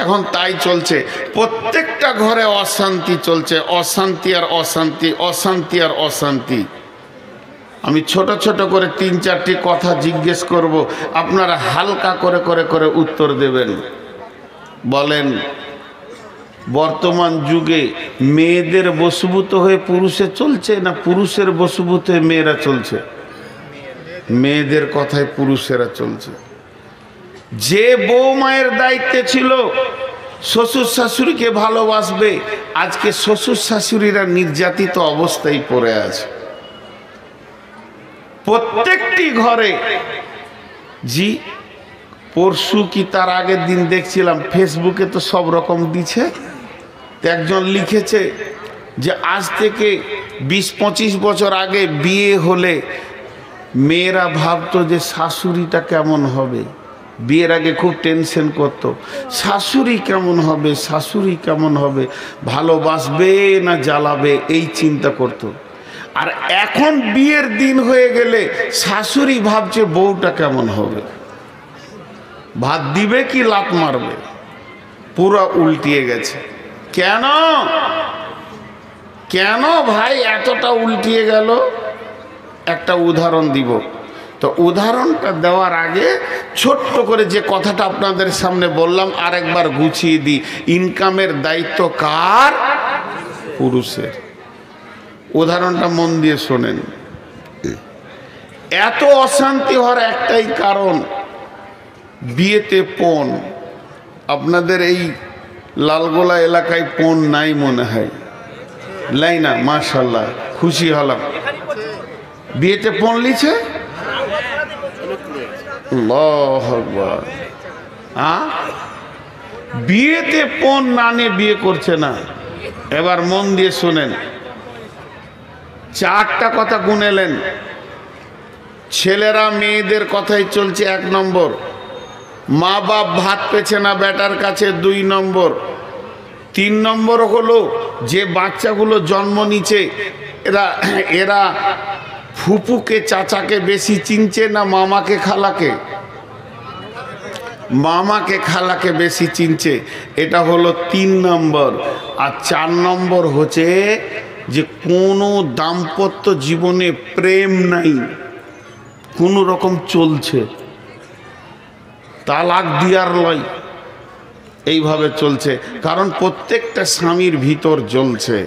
এখন তাই চলছে। প্রত্যেকটা ঘরে অশান্তি চলছে, অশান্তি আর অশান্তি, অশান্তি আর অশান্তি। আমি ছোট ছোট করে 3-4টি কথা জিজ্ঞেস করব, আপনারা হালকা করে করে করে উত্তর দেবেন। বলেন, বর্তমান যুগে মেয়েদের বশীভূত হয়ে পুরুষে চলছে না পুরুষের বশীভূত হয়ে মেয়েরা চলছে? মেয়েদের কথায় পুরুষেরা চলছে। যে বউ মায়ের দায়িত্বে ছিল শ্বশুর শাশুড়িকে ভালোবাসবে, আজকে শ্বশুর শাশুড়িরা নির্যাতিত অবস্থায় পড়ে আছে প্রত্যেকটি ঘরে। জি, পরশু কি তার আগের দিন দেখছিলাম ফেসবুকে, তো সব রকম দিচ্ছে। একজন লিখেছে যে আজ থেকে 20-25 বছর আগে বিয়ে হলে মেয়েরা ভাবতো যে শাশুড়িটা কেমন হবে। বিয়ের আগে খুব টেনশন করতো, শাশুড়ি কেমন হবে, শাশুড়ি কেমন হবে, ভালোবাসবে না জ্বালাবে, এই চিন্তা করতো। আর এখন বিয়ের দিন হয়ে গেলে শাশুড়ি ভাবছে বউটা কেমন হবে, ভাত দিবে কি লাত মারবে। পুরো উল্টিয়ে গেছে। কেন কেন ভাই এতটা উল্টিয়ে গেল? একটা উদাহরণ দিব। তো উদাহরণটা দেওয়ার আগে ছোট্ট করে যে কথাটা আপনাদের সামনে বললাম আরেকবার গুছিয়ে দিই। ইনকামের দায়িত্ব কার? পুরুষের। উদাহরণটা মন দিয়ে শোনেন। এত অশান্তি হওয়ার একটাই কারণ, বিয়েতে পণ। আপনাদের এই লালগোলা এলাকায় পণ নাই মনে হয়, লাই না? মাশাআল্লাহ, খুশি হলাম। বিয়েতে পণ লিছে? আল্লাহু আকবার। বিয়েতে পণ না নিয়ে বিয়ে করছে না। এবার মন দিয়ে শোনেন, 4টা কথা গুনেলেন। ছেলেরা মেয়েদের কথাই চলছে 1 নম্বর। মা বাপ ভাত পেছে না বেটার কাছে 2 নম্বর। 3 নম্বর হলো যে বাচ্চাগুলো জন্ম নিচ্ছে এরা ফুপুকে চাচাকে বেশি চিনছে না মামাকে খালাকে? মামাকে খালাকে বেশি চিনছে, এটা হলো 3 নম্বর। আর 4 নম্বর হচ্ছে যে কোনো দাম্পত্য জীবনে প্রেম নাই, কোনো রকম চলছে, তালাক দিয়ার লয়, এইভাবে চলছে। কারণ প্রত্যেকটা স্বামীর ভিতর জ্বলছে।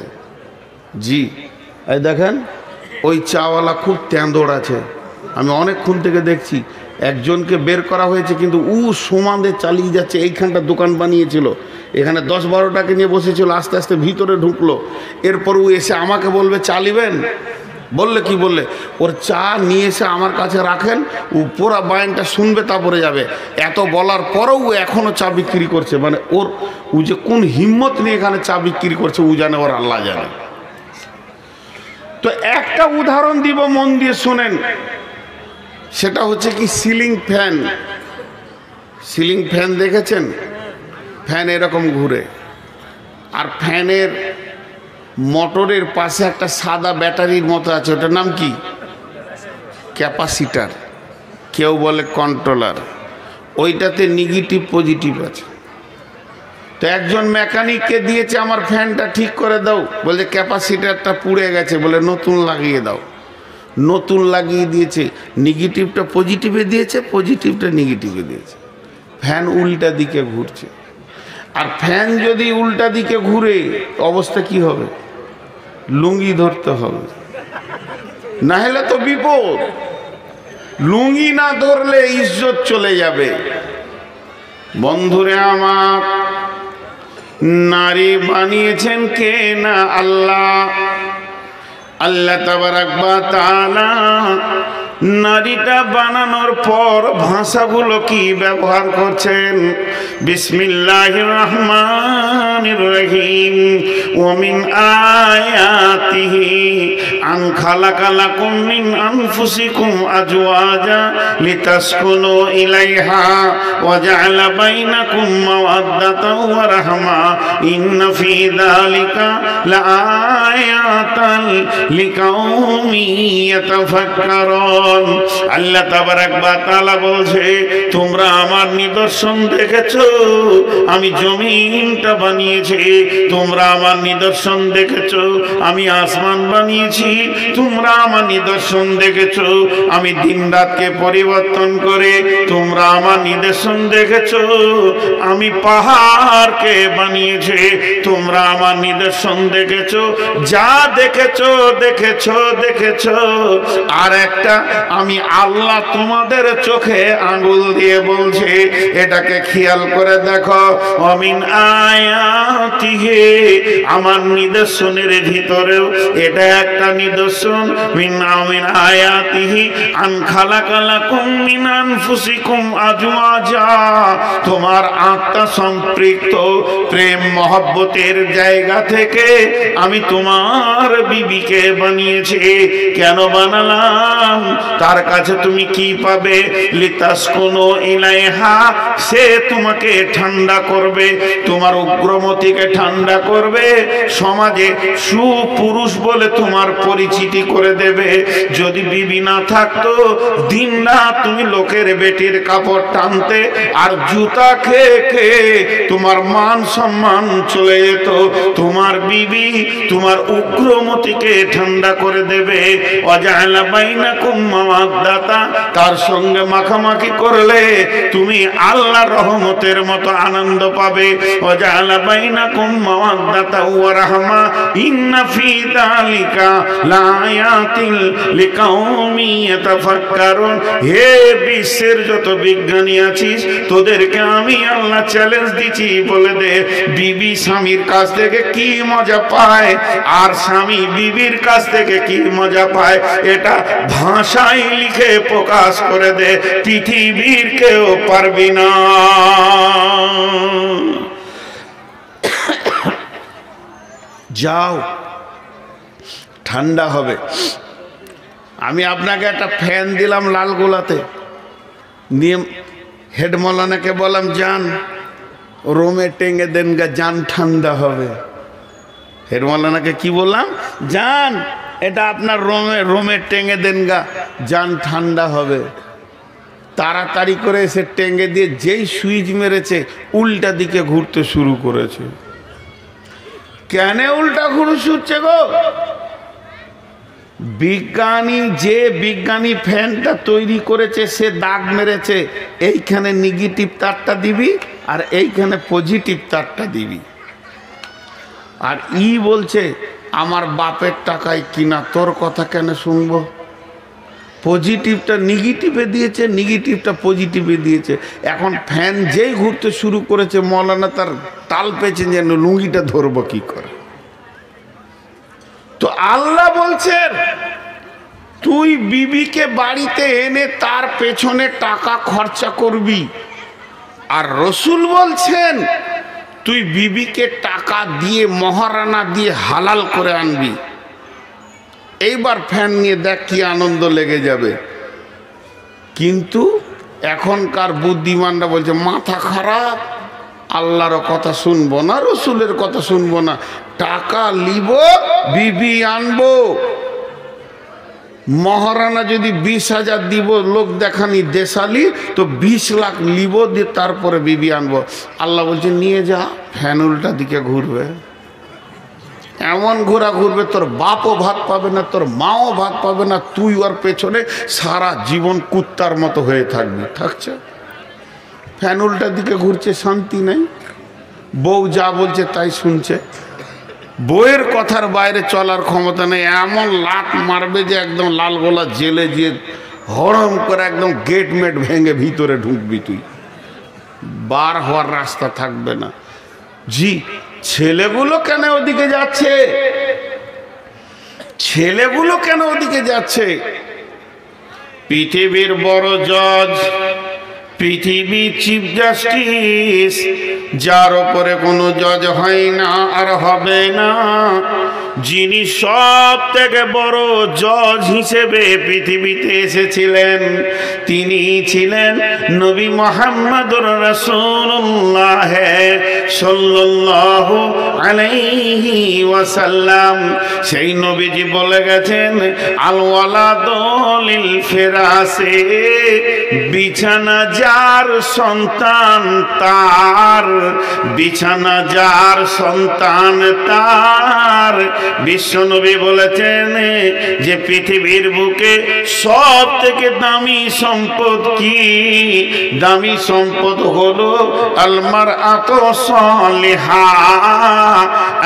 জি, এই দেখেন ওই চাওয়ালা খুব তেঁদড় আছে। আমি অনেকক্ষণ থেকে দেখছি, একজনকে বের করা হয়েছে কিন্তু ও সমানে চালিয়ে যাচ্ছে। এইখানটা দোকান বানিয়েছিল, এখানে 10-12টাকে নিয়ে বসেছিল, আস্তে আস্তে ভিতরে ঢুকলো। এরপর ও এসে আমাকে বলবে চালিবেন, বললে কি বললে ওর চা নিয়ে এসে আমার কাছে রাখেন, ও পুরা বায়ানটা শুনবে তারপরে যাবে। এত বলার পরেও ও এখনও চা বিক্রি করছে। মানে ওর ও যে কোন হিম্মত নিয়ে এখানে চা বিক্রি করছে ও জানে, ওর আল্লাহ জানে। তো একটা উদাহরণ দিব, মন দিয়ে শোনেন। সেটা হচ্ছে কি, সিলিং ফ্যান। সিলিং ফ্যান দেখেছেন? ফ্যান এরকম ঘুরে, আর ফ্যানের মোটরের পাশে একটা সাদা ব্যাটারির মতো আছে, ওটার নাম কি? ক্যাপাসিটার, কেউ বলে কন্ট্রোলার। ওইটাতে নেগেটিভ পজিটিভ আছে। তো একজন মেকানিককে দিয়েছে আমার ফ্যানটা ঠিক করে দাও, বলে ক্যাপাসিটারটা পুড়ে গেছে, বলে নতুন লাগিয়ে দাও। নতুন লাগিয়ে দিয়েছে, নেগেটিভটা পজিটিভে দিয়েছে, পজিটিভটা নেগেটিভে দিয়েছে। ফ্যান উল্টা দিকে ঘুরছে। আর ফ্যান যদি উল্টা দিকে ঘুরে অবস্থা কি হবে? লুঙ্গি ধরতে হবে, না হলে তো বিপদ। লুঙ্গি না ধরলে ইজ্জত চলে যাবে। বন্ধুরে আমার, নারী বানিয়েছেন কে না? আল্লাহ। আল্লাহ তাবারাক ওয়া তাআলা নারীটা বানানোর পর ভাষাগুলো কি ব্যবহার করছেন? বিসমিল্লাহির রহমানির রহিম। ওয়া মিন আয়াতিহি আন খালাকা লাকুম মিন আনফুসিকুম আজওয়াজা লিতাসকুনু ইলাইহা ওয়া জাআলা বাইনাকুম মাওয়াদ্দাতাও ওয়া রাহমা ইন্না ফী যালিকা লাআয়াতান লিকাউমিন ইয়াতাফাক্কারুন। আল্লাহ তাবারাক ওয়া তাআলা বলছে, তোমরা আমার নিদর্শন দেখেছো, আমি জমিনটা বানিয়েছি। তোমরা আমার নিদর্শন দেখেছো, আমি আসমান বানিয়েছি। তোমরা আমার নিদর্শন দেখেছো, আমি দিন রাতকে পরিবর্তন করে। তোমরা আমার নিদর্শন দেখেছো, আমি পাহাড়কে বানিয়েছি। তোমরা আমার নিদর্শন দেখেছো, যা দেখেছো দেখেছো দেখেছো। আর একটা আমি আল্লাহ তোমাদের চোখে আঙ্গুল দিয়ে বলছি, এটাকে খেয়াল করে দেখো। অমিন আয়াতিহি, আমার নিদর্শনের ভিতরেও এটা একটা নিদর্শন। মিন আয়াতিহি আন খালাকা লাকুম মিন আনফুসিকুম আজওয়াজা, তোমার আত্মা সম্পৃক্ত প্রেম মহব্বতের জায়গা থেকে আমি তোমার বিবিকে বানিয়েছি। কেন বানালাম? তার কাছে তুমি কি পাবে? লিতাসকুনু ইলাইহা, সে তোমাকে ঠান্ডা করবে, তোমার উগ্রমতিকে ঠান্ডা করবে, সমাজে সুপুরুষ বলে তোমার পরিচিতি করে দেবে। যদি বিবি না থাকতো, দিন রাত তুমি লোকের বেটির কাপড় টানতে আর জুতা খেয়ে খেয়ে তোমার মান সম্মান চলে যেত। তোমার বিবি তোমার উগ্রমতিকে ঠান্ডা করে দেবে। ওয়াজআলা বাইনাকুম মাওয়াদ্দাতা, তার সঙ্গে মাখামাখি করলে তুমি আল্লাহর রহমতের মতো আনন্দ পাবে। ওয়াজআলা বাইনাকুম মাওয়াদ্দাতা ওয়া রাহমা ইন্না ফী যালিকা লাআয়াতিন লিকাউমিন ইয়াতাফাক্কারুন। হে বিশ্বের যত বিজ্ঞানী আছিস, তোদেরকে আমি আল্লাহ চ্যালেঞ্জ দিচ্ছি, বলে দে বিবি স্বামীর কাছ থেকে কি মজা পায় আর স্বামী বিবির কাছ থেকে কি মজা পায়। এটা ভাষায় লিখে প্রকাশ করে দে, পৃথিবীর কেউ পারবি না। যাও, ঠান্ডা হবে। আমি আপনাকে একটা ফ্যান দিলাম লালগোলাতে, নিয়ে হেড মৌলানাকে বললাম, যান রোমে টেঙ্গে দেন গা, যান ঠান্ডা হবে। হেড মৌলানাকে কি বললাম? যান এটা আপনার রোমে টেঙ্গে দেন গা, যান ঠান্ডা হবে। তাড়াতাড়ি করে এসে টেঙ্গে দিয়ে যেই সুইচ মেরেছে, উল্টা দিকে ঘুরতে শুরু করেছে। কেন উল্টা ঘুরছে গো? যে বিজ্ঞানী ফ্যানটা তৈরি করেছে, সে দাগ মেরেছে, এইখানে নেগেটিভ তারটা দিবি আর এইখানে পজিটিভ তারটা দিবি। আর বলছে আমার বাপের টাকায় কিনা, তোর কথা কেন শুনবো? পজিটিভটা নেগেটিভে দিয়েছে, নেগেটিভটা পজিটিভে দিয়েছে। এখন ফ্যান যেই ঘুরতে শুরু করেছে, মৌলানা তার তাল পেয়েছেন যেন লুঙ্গিটা ধরবো কি করে। তো আল্লাহ বলছেন, তুই বিবিকে বাড়িতে এনে তার পেছনে টাকা খরচা করবি। আর রসুল বলছেন, তুই বিবিকে টাকা দিয়ে মহারানা দিয়ে হালাল করে আনবি। এইবার ফ্যান নিয়ে দেখ কি আনন্দ লেগে যাবে। কিন্তু এখনকার বুদ্ধিমানরা বলছে মাথা খারাপ, আল্লাহর কথা শুনবো না, রসুলের কথা শুনবো না, টাকা লিব বিবি আনবো। মহারানা যদি 20,000 দিব লোক দেখানি দেশালি, তো 20 লাখ লিব দিয়ে তারপরে বিবি আনবো। আল্লাহ বলছে নিয়ে যা, ফ্যান উল্টা দিকে ঘুরবে। এমন ঘোরা ঘুরবে তোর বাপও ভাত পাবে না, তোর মাও ভাত পাবে না, তুই ওর পেছনে সারা জীবন কুত্তার মতো হয়ে থাকবি। থাকছে ফ্যান উল্টা দিকে ঘুরছে, শান্তি নেই। বউ যা বলছে তাই শুনছে, বউয়ের কথার বাইরে চলার ক্ষমতা নেই। এমন লাত মারবে যে একদম লালগোলা জেলে যে হরম করে একদম গেট মেট ভেঙে ভিতরে ঢুকবি তুই। বার হওয়ার রাস্তা থাকবে না। জি, ছেলেগুলো কেন ওদিকে যাচ্ছে? ছেলেগুলো কেন ওদিকে যাচ্ছে? পৃথিবীর বড় জজ, পৃথিবীর চিফ জাস্টিস, যার উপরে কোনো জজ হয় না আর হবে না, যিনি সব থেকে বড় জজ হিসেবে পৃথিবীতে এসেছিলেন, তিনি ছিলেন নবী মুহাম্মদুর রাসূলুল্লাহ সাল্লাল্লাহু আলাইহি ওয়াসাল্লাম। সেই নবীজি বলে গেছেন, আল ওয়ালাদু লিল ফিরাসে, বিছানা যার সন্তান তার, বিছানা যার সন্তান তার। বিশ্বনবী বলেছেন যে পৃথিবীর বুকে সব থেকে দামি সম্পদ কি? দামি সম্পদ হলো আলমারআতু সালিহা,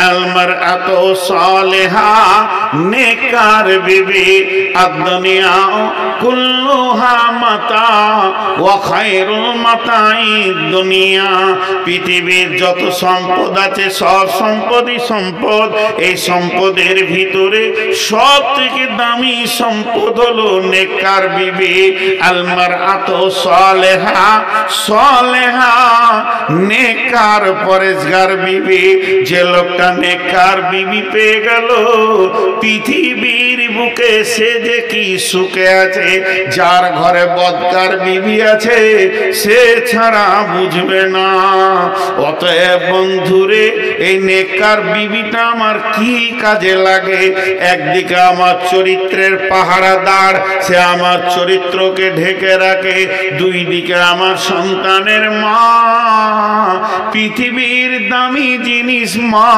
আলমারআতু সালিহা, নেকার বিবি। আদ-দুনিয়া কুল্লুহা মাতা ওয়া খায়রুল মাতাই দুনিয়া। পৃথিবীর যত সম্পদ আছে সব সম্পদই সম্পদ। এই সম্পদের ভিতরে সব থেকে দামি সম্পদ হলো নেককার বিবি, আলমারআতু সালেহা, সালেহা নেককার পরেজগার বিবি। যে লোকটা নেককার বিবি পেয়ে গেল, পৃথিবীর বুকে সে যে কি সুখে আছে। যার ঘরে বদকার বিবি আছে সে ছাড়া বুঝবে না। অতএব বন্ধুরে, এই নেককার বিবিটা আমার কি কাজে লাগে? একদিকে আমার চরিত্রের পাহারাদার, সে আমার চরিত্রকে ঢেকে রাখে। দুই দিকে আমার সন্তানের মা, পৃথিবীর দামি জিনিস মা,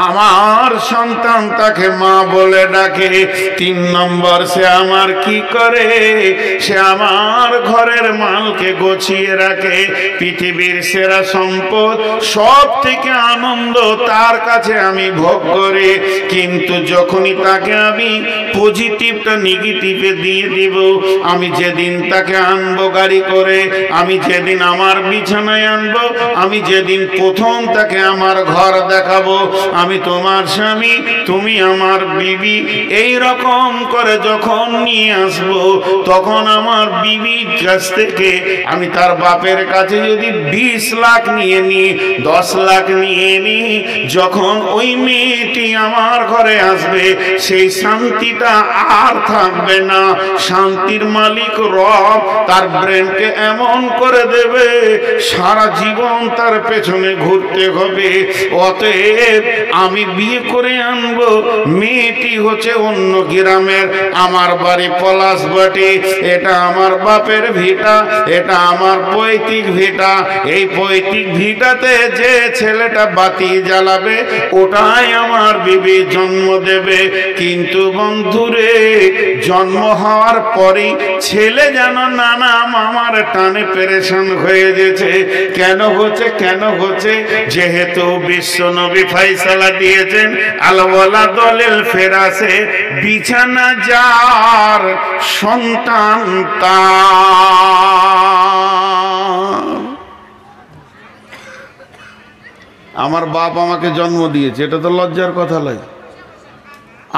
আমার সন্তান তাকে মা বলে ডাকে। তিন নম্বর, সে আমার কি করে? সে আমার ঘরের মালকে গুছিয়ে রাখে। পৃথিবীর সেরা সম্পদ, সব থেকে আনন্দ তার কাছে আমি ভোগ করি। কিন্তু যখনই তাকে আমি পজিটিভটা নেগেটিভে দিয়ে দিব, আমি যেদিন তাকে আনবো গাড়ি করে, আমি যেদিন আমার বিছানায় আনবো, আমি যেদিন প্রথম তাকে আমার ঘর দেখাবো, আমি তোমার স্বামী, তুমি আমার বিবি, এই রকম করে যখন নিয়ে আসবো, তখন আমার বিবির কাছ থেকে আমি তার বাপের কাছে যদি 20 লাখ নিয়ে নিই, 10 লাখ নিয়ে নিই, যখন ওই মেয়েটি আমার ঘরে আসবে, সেই শান্তিটা আর থাকবে না। শান্তির মালিক রব তার ব্রেনকে এমন করে দেবে, সারা জীবন তার পেছনে ঘুরতে হবে। অতএব আমি বিয়ে করে আনবো, মেয়েটি হচ্ছে অন্য গ্রামের, আমার বাড়ি পলাশবাটি, এটা আমার বাপের ভিটা, এটা আমার পৈতৃক ভিটা। এই পৈতৃক ভিটাতে যে ছেলেটা বাতি জ্বালাবে, ওটাই আমার বিবি জন্ম দেবে। কিন্তু বন্ধুরে, জন্ম হওয়ার পরেই ছেলে যেন নানা মামার টানে পেরেশান হয়ে গেছে। কেন হচ্ছে? কেন হচ্ছে? যেহেতু বিশ্বনবী ফয়সালা দিয়েছেন, আল ওয়ালাদু লিল ফিরাসে, বিছানা যার সন্তান তার। আমার বাপ আমাকে জন্ম দিয়েছে, এটা তো লজ্জার কথা নয়।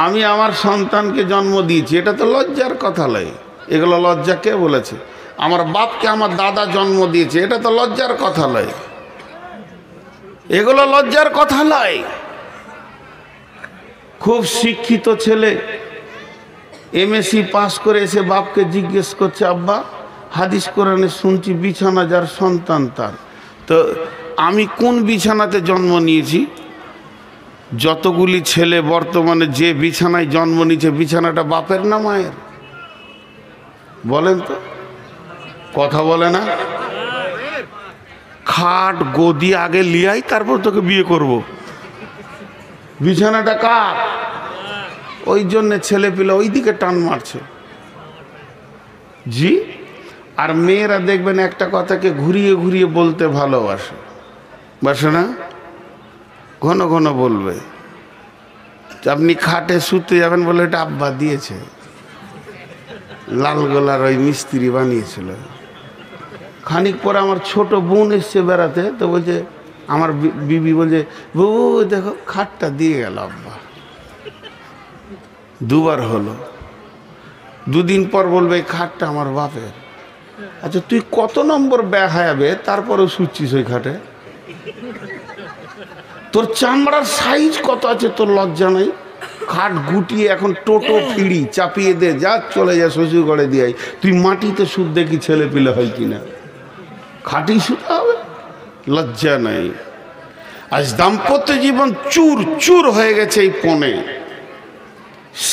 আমি আমার সন্তানকে জন্ম দিয়েছি, এটা তো লজ্জার কথা নয়। এগুলো লজ্জা কে বলেছে? আমার বাপকে আমার দাদা জন্ম দিয়েছে, এটা তো লজ্জার কথা নয়। এগুলো লজ্জার কথা নয়। খুব শিক্ষিত ছেলে এমএসসি পাস করে এসে বাপকে জিজ্ঞেস করছে, আব্বা, হাদিস কোরআনে শুনছি বিছানা যার সন্তান তার, তো আমি কোন বিছানাতে জন্ম নিয়েছি? যতগুলি ছেলে বর্তমানে যে বিছানায় জন্ম নিয়েছে, বিছানাটা বাপের না মায়ের? বলেন তো, কথা বলে না? খাট গদি আগে লিয়াই, তারপর তোকে বিয়ে করব। বিছানাটা কার? ওই জন্য ছেলে পিলে ওই দিকে টান মারছে। জি। আর মেয়েরা দেখবেন একটা কথাকে ঘুরিয়ে ঘুরিয়ে বলতে ভালোবাসে, বাসে না? ঘন ঘন বলবে। আপনি খাটে শুতে যাবেন, বলে এটা আব্বা দিয়েছে, লালগোলার ওই মিস্ত্রি বানিয়েছিল। খানিক পরে আমার ছোট বোন এসছে বেড়াতে, তো বলছে আমার বিবি বলছে বাবু দেখো খাটটা দিয়ে গেল আব্বা। দুবার হলো, দুদিন পর বলবে খাটটা আমার বাপের। আচ্ছা তুই কত নম্বর বেহায়াবে তারপরেও শুচ্ছিস ওই খাটে? তোর চামড়ার সাইজ কত আছে তোর লজ্জা নাই? খাট গুটিয়ে এখন টোটো ফিরি চাপিয়ে দে, যা চলে যা শ্বশুর ঘরে দিয়ে। তুই মাটিতে সুদ দেখি ছেলে পিলে হয় কিনা, খাটি শুতে হবে, লজ্জা নাই। আজ দাম্পত্য জীবন চুর চুর হয়ে গেছে, এই পণে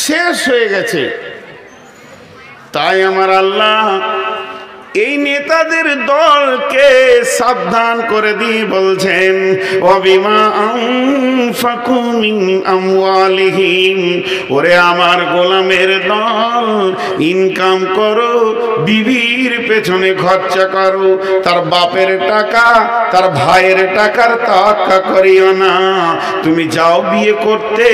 শেষ হয়ে গেছে। তাই আমার আল্লাহ এই নেতাদের দলকে সাবধান করে দিয়ে বলছেন ওয়াবিমা আনফাকু মিন আমওয়ালিহিম, ওরে আমার গোলামের দল ইনকাম করো, বিবির পেছনে খরচা করো, তার বাপের টাকা তার ভাইয়ের টাকার তাওয়াক্কা করিও না। তুমি যাও বিয়ে করতে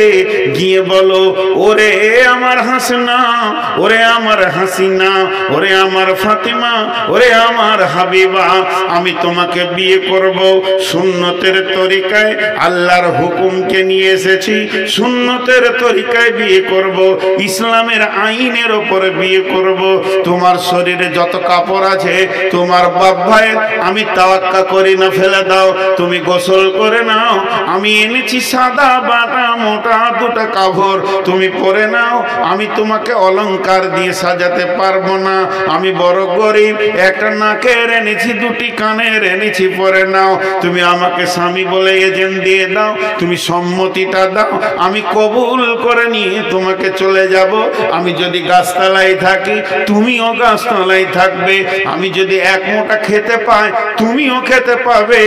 গিয়ে বলো ওরে আমার হাসনা, ওরে আমার হাসিনা, ওরে আমার ফাতিমা, ওরে আমার হাবিবা, আমি তোমাকে বিয়ে করব সুন্নতের তরিকায়, আল্লাহর হুকুমকে নিয়ে এসেছি, সুন্নতের তরিকায় বিয়ে করব, ইসলামের আইনের ওপরে বিয়ে করব। তোমার শরীরে যত কাপড় আছে তোমার বাপ ভাইয়ের আমি তাওয়াক্কা করি না, ফেলে দাও, তুমি গোসল করে নাও, আমি এনেছি সাদা বাটা মোটা দুটো কাপড়, তুমি পরে নাও, আমি তোমাকে অলংকার দিয়ে সাজাতে পারবো না, আমি বড় গরিব, একটা নাকের এনেছি, দুটি কানের এনেছি, পরে নাও, তুমি আমাকে স্বামী বলে এজেন্ট দিয়ে দাও, তুমি সম্মতিটা দাও, আমি কবুল করে নিয়ে তোমাকে চলে যাব। আমি যদি গাছতলায় থাকি তুমিও গাছতলায় থাকবে, আমি যদি এক মোটা খেতে পাই তুমিও খেতে পাবে,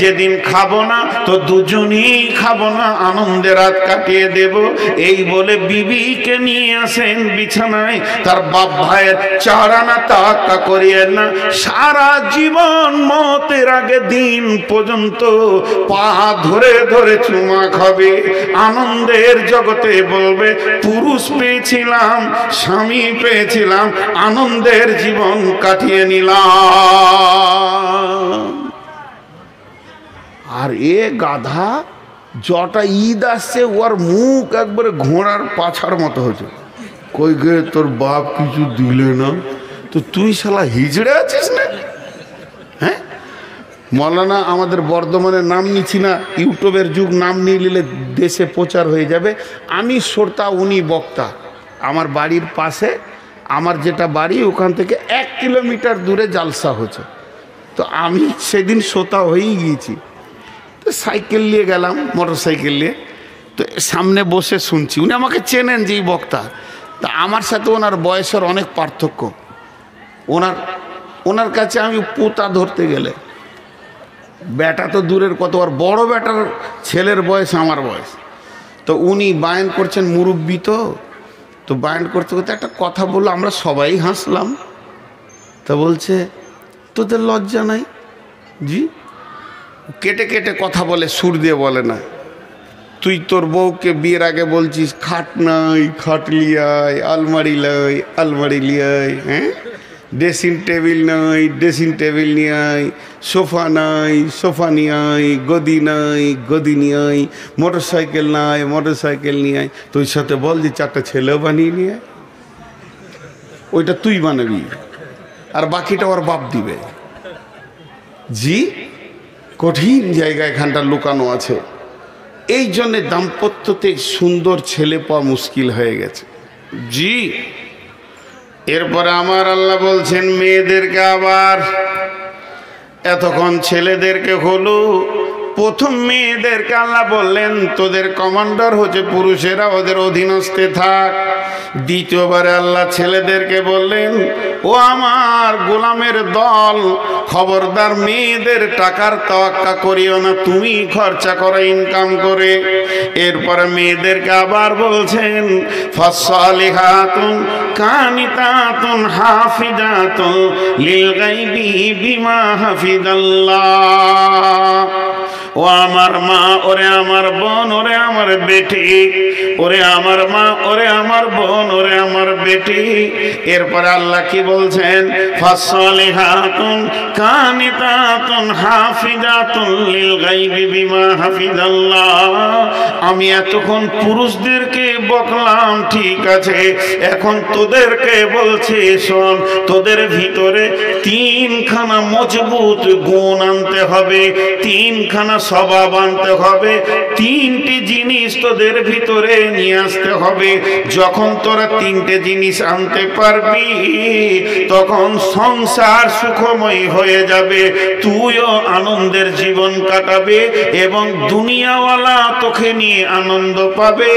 যেদিন খাবো না তো দুজনেই খাবো না, আনন্দে রাত কাটিয়ে দেব। এই বলে বিবিকে নিয়ে আসেন বিছানায়, তার বাপ ভাইয়ের চারানা তাওয়াক্কা করিয়ে না, সারা জীবন মতের আগে দিন পর্যন্ত পা ধরে ধরে চুমা খাবে, আনন্দের জগতে বলবে পুরুষ পেয়েছিলাম, স্বামী পেয়েছিলাম, আনন্দের জীবন কাটিয়ে নিলাম। আর এ গাধা যটা ঈদ আসছে ওর মুখ একবারে ঘোড়ার পাছার মতো হচ্ছে, কই গে তোর বাপ কিছু দিলে না, তো তুই শালা হিজড়ে আছিস না? হ্যাঁ, মৌলানা আমাদের বর্ধমানের নাম নিচ্ছি না, ইউটিউবের যুগ, নাম নিয়ে নিলে দেশে প্রচার হয়ে যাবে। আমি শ্রোতা, উনি বক্তা। আমার বাড়ির পাশে, আমার যেটা বাড়ি ওখান থেকে 1 কিলোমিটার দূরে জালসা হচ্ছে, তো আমি সেদিন শ্রোতা হয়েই গিয়েছি। তো সাইকেল নিয়ে গেলাম, মোটর সাইকেল নিয়ে, তো সামনে বসে শুনছি, উনি আমাকে চেনেন যেই বক্তা, তা আমার সাথে ওনার বয়সের অনেক পার্থক্য। ওনার কাছে আমি পোতা ধরতে গেলে, বেটা তো দূরের কত, আর বড় বেটার ছেলের বয়স আমার বয়স, তো উনি বায়ান করছেন, মুরব্বী তো বায়ান করতে করতে একটা কথা বললো, আমরা সবাই হাসলাম। তা বলছে তোদের লজ্জা নাই? জি। কেটে কেটে কথা বলে, সুর দিয়ে বলে না। তুই তোর বউকে বিয়ের আগে বলছিস খাট নাই, খাট লিয়াই, আলমারি লাই, আলমারি লিয়াই, হ্যাঁ, ড্রেসিং টেবিল নাই, ড্রেসিং টেবিল নিয়ে আয়, সোফা নাই, সোফা নিয়ে আয়, গদি নাই, গদি নিয়ে আয়, মোটর সাইকেল নাই, মোটর সাইকেল নিয়ে আয়। তুই সাথে বল যে 4টা ছেলেও বানিয়ে নিয়ে আয়, ওইটা তুই বানাবি আর বাকিটা ওর বাপ দিবে। জি, কঠিন জায়গা এখানটা লুকানো আছে। এই জন্যে দাম্পত্যতে সুন্দর ছেলে পাওয়া মুশকিল হয়ে গেছে। জি। এরপরে আমার আল্লাহ বলছেন মেয়েদেরকে, আবার এতক্ষণ ছেলেদেরকে হলো, প্রথম মেয়েদেরকে আল্লাহ বললেন তোদের কমান্ডার হচ্ছে পুরুষেরা, ওদের অধীনস্থে থাক। দ্বিতীয়বারে আল্লাহ ছেলেদেরকে বললেন ও আমার গোলামের দল, খবরদার মেয়েদের টাকার তাওয়াক্কা করিও না, তুমি খরচা করো ইনকাম করে। এরপরে মেয়েদেরকে আবার বলছেন ফাসসালিহাতুন কানিতাতুন হাফিজাতুন লিল গায়বি বিমা হাফিজাল্লাহ। ও ও আমার মা, ওরে আমার বোন, ওরে আমার বেটি, ওরে আমার মা, ওরে আমার বোন, ওরে আমার বেটি। এরপরে আল্লাহ কি বলছেন? ফাসসালিহাতুন কানিতাতুন হাফিজাতুন লিল গায়বি বিমা হাফিজাল্লাহ। আমি এতক্ষণ পুরুষদেরকে বকলাম, ঠিক আছে, এখন তোদেরকে বলছি শোন, তোদের ভিতরে তিনখানা মজবুত গুণ আনতে হবে, তিনখানা স্বভাব আনতে হবে, তিনটি জিনিস তোদের ভিতরে নিয়ে আসতে হবে। যখন তোরা তিনটে জিনিস আনতে পারবি তখন সংসার সুখময় হয়ে যাবে, তুইও আনন্দের জীবন কাটাবে এবং দুনিয়াওয়ালা তোকে নিয়ে আনন্দ পাবে,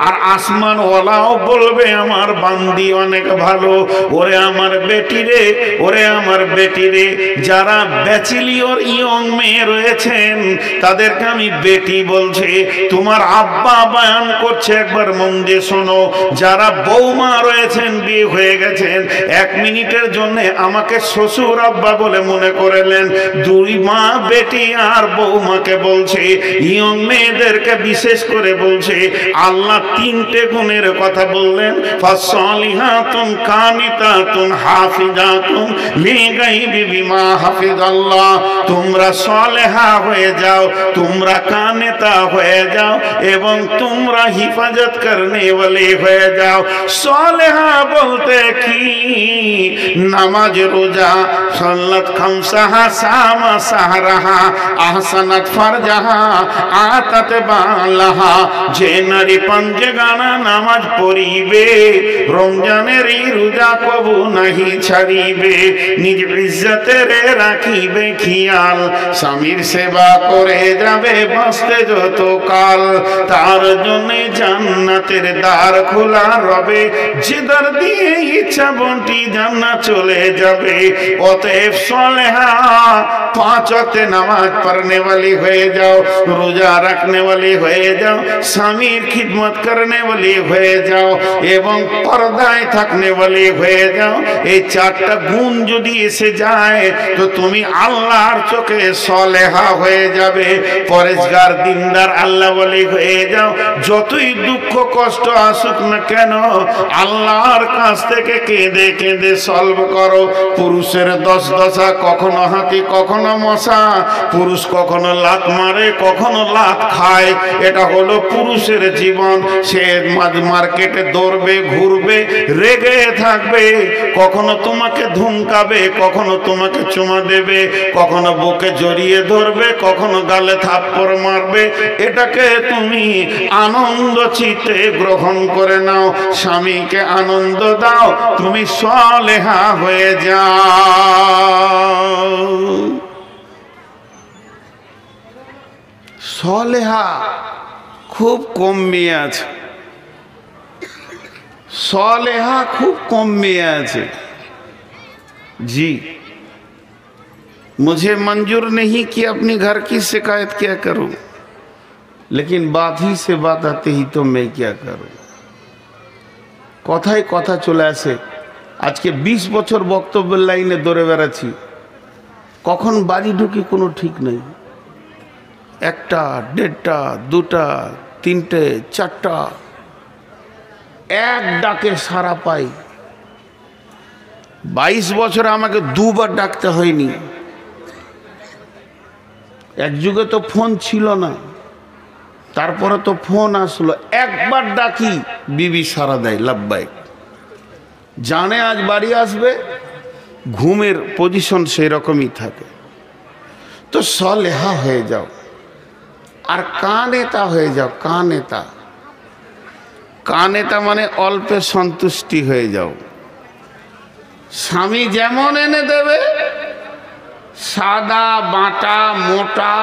আর আসমানওয়ালাও বলবে আমার বান্দি অনেক ভালো। ওরে আমার বেটি রে, ওরে আমার বেটি রে, যারা ব্যাচেলিয়র ইয়ং মেয়ে রয়েছেন তাদেরকে আমি বেটি বলছি। তোমার আব্বা বয়ান করছে, একবার মন দিয়ে শোনো। যারা বৌমা রয়েছেন, বিয়ে হয়ে গেছেন, 1 মিনিটের জন্য আমাকে শ্বশুর আব্বা বলে মনে করেলেন। দুই মা বেটি আর বৌমাকে বলছে, ইয়ং মেয়েদেরকে বিশেষ করে বলছে। আল্লাহ তিনটে গুণের কথা বললেন, ফাসসালিহাতুন কানিতাতুন হাফিজাতুন লিল গায়বি বিমা হাফিজাল্লাহ। তোমরা সালেহা হয়ে যাও, তোমরা কানেতা হয়ে যাও এবং তোমরা হিফাজত করনে ওয়ালি হয়ে যাও। সালেহা বলতে কি? নামাজ, রোজা, সালাত খামসাহা, সামা সাহরাহা, আহসানাত ফারজাহা, আতাত বালাহা। যে নারী পাঞ্জেগানা নামাজ পড়িবে, রমজানের রোজা কবু নাহি ছাড়িবে, নিজ ইজ্জতের রাখিবে খেয়াল, স্বামীর সেবা করে যাবে বাঁচতে যত কাল, তার জন্য জান্নাতের দ্বার খোলা রবে, যে দ্বার দিয়ে ইচ্ছা বন্টি জান্নাত চলে যাবে। অতএব সালেহা 5 ওয়াক্ত নামাজ পড়নে वाली হয়ে যাও, রোজা রাখনে वाली হয়ে যাও, স্বামীর খিদমত করনে वाली হয়ে যাও এবং পর্দায় থাকনে वाली হয়ে যাও। এই 4টা গুণ যদি এসে যায় তো তুমি আল্লাহর চোখে সালেহা হয়ে যাবে, পরেজগার, দিনদার, আল্লাহ ওয়ালি হয়ে যাও। যতই দুঃখ কষ্ট আসুক না কেন আল্লাহর কাছ থেকে কেঁদে কেঁদে সলভ করো। পুরুষের 10 দশা, কখনো হাতি কখনো মশা, পুরুষ কখনো লাত মারে কখনো লাত খায়, এটা হলো পুরুষের জীবন। সে মার্কেটে দৌড়বে, ঘুরবে, রেগে থাকবে, কখনো তোমাকে ধমকাবে, কখনো তোমাকে চুমা দেবে, কখনো বুকে জড়িয়ে ধরবে, কখনো গালে থাপ্পড় মারবে। এটাকে তুমি আনন্দ চিত্তে গ্রহণ করে নাও, স্বামীকে আনন্দ দাও, তুমি সালেহা হয়ে যাও। সালেহা খুব কম মেয়ে আছে, सालेहा खूब कम में আছে। जी, मुझे मंजूर नहीं कि अपनी घर की शिकायत क्या करूं, लेकिन बात ही से बात आती ही तो मैं क्या करूं। কথায় কথা চলে আসে। আজকে 20 বছর বক্তব্যের লাইনে দৌড়ে বেড়াচ্ছি, কখন বাড়ি ঢুকি কোনো ঠিক নেই। 1টা, 1.5টা, 2টা, 3টে, 4টা, এক ডাকে সারা পাই। 22 বছরে আমাকে 2বার ডাকতে হয়নি। এক যুগে তো ফোন ছিল না, তারপরে তো ফোন আসলো। একবার ডাকি বিবি সারা দেয়, লাব্বাইক। জানে আজ বাড়ি আসবে, ঘুমের পজিশন সেই রকমই থাকে। তো সালেহা হয়ে যাও আর কানেতা হয়ে যাও। কানেতা, কানেতা মানে অল্পে সন্তুষ্টি হয়ে যাও। স্বামী যেমন এনে দেবে, সাদা বাটা মোটা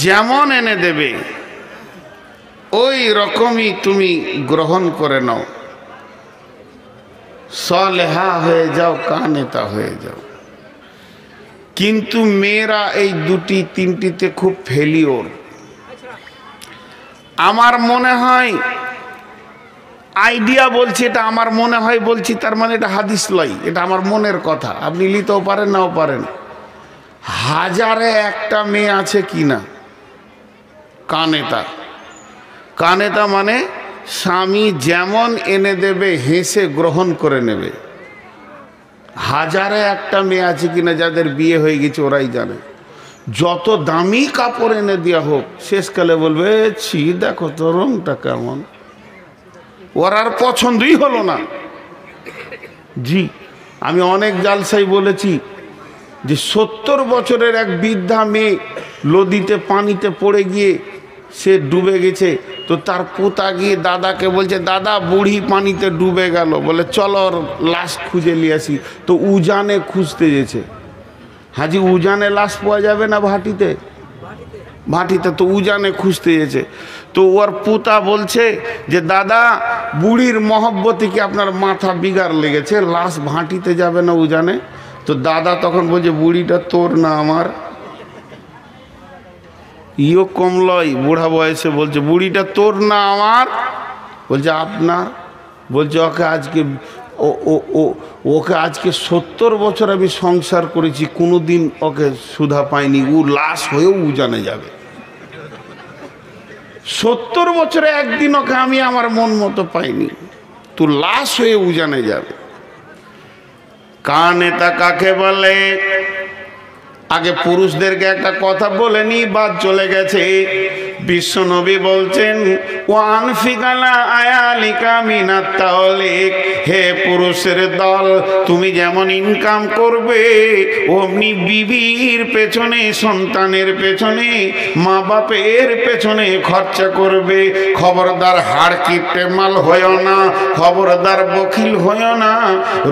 যেমন এনে দেবে ওই রকমই তুমি গ্রহণ করে নাও। সালেহা হয়ে যাও, কানেতা হয়ে যাও। কিন্তু মেয়েরা এই 2টি 3টিতে খুব ফেলিওর। আমার মনে হয়, আইডিয়া বলছি, এটা আমার মনে হয় বলছি, তার মানে এটা হাদিস লয়, এটা আমার মনের কথা। আপনি নিতেও পারেন নাও পারেন। হাজারে একটা মেয়ে আছে কি না? কানেতা। কানেতা মানে স্বামী যেমন এনে দেবে হেসে গ্রহণ করে নেবে। হাজারে একটা মেয়ে আছে কিনা যাদের বিয়ে হয়ে গেছে ওরাই জানে। যত দামি কাপড় এনে দেওয়া হোক শেষকালে বলবে ছি দেখো তো রংটা কেমন, ওর আর পছন্দই হলো না। জি, আমি অনেক জালসাই বলেছি যে 70 বছরের এক বৃদ্ধা মেয়ে নদীতে পানিতে পড়ে গিয়ে সে ডুবে গেছে। তো তার পোতা গিয়ে দাদাকে বলছে, দাদা বুড়ি পানিতে ডুবে গেল, বলে চলো ওর লাশ খুঁজে নিয়ে আসি। তো উজানে খুঁজতে গেছে। হাজি উজানে লাশ পাওয়া যাবে না ভাটিতে? ভাটিতে তো উজানে খুঁজতে গেছে। তো ওর পোতা বলছে যে দাদা বুড়ির মহব্বতে কি আপনার মাথা বিগার লেগেছে, লাশ ভাটিতে যাবে না উজানে? তো দাদা তখন বলছে বুড়িটা তোর না আমার। ইও কমলই বুড়া বয়সে বলছে বুড়িটা তোর না আমার? বলছে আপনার। বলছে ওকে আজকে 70 বছর আমি সংসার করেছি, কোনোদিন ওকে সুধা পাইনি, ও লাশ হয়েও উজানে যাবে। 70 বছরে একদিন ওকে আমি আমার মন মতো পাইনি, তো লাশ হয়ে উজানে যাবে। কানেতা কাকে বলে? আগে পুরুষদেরকে একটা কথা বলে নি, বাদ চলে গেছে। বিশ্ব নবী বলছেন ওয়ান ফিকালা আয়ালিকা মিনাত তাওলিক, হে পুরুষের দল তুমি যেমন ইনকাম করবে অমনি বিবির পেছনে, সন্তানের পেছনে, মা বাপের পেছনে খরচা করবে। খবরদার হাড় কিপটে মাল হয়েও না, খবরদার বখিল হয়েও না।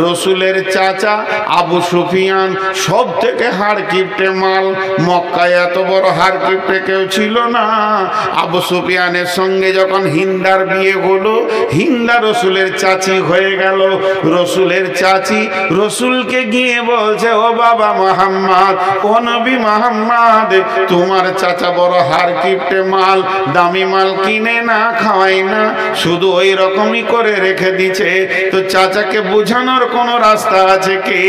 রসুলের চাচা আবু সুফিয়ান সব থেকে হাড় কিপটে মাল। মক্কায় এত বড় হাড় কিপটে কেউ ছিল না। আবু সুফিয়ানের সঙ্গে যখন হিন্দার বিয়ে হলো, হিন্দা রসুলের চাচি হয়ে গেল। রসুলের চাচি রসুলকে গিয়ে বলছে ও বাবা মুহাম্মদ, ও নবী মুহাম্মদ, তোমার চাচা বড় হাড় কিপটে মাল, দামি মাল কিনে না খাওয়াই না, শুধু ওই রকমই করে রেখে দিছে। তো চাচাকে বোঝানোর কোনো রাস্তা আছে কি?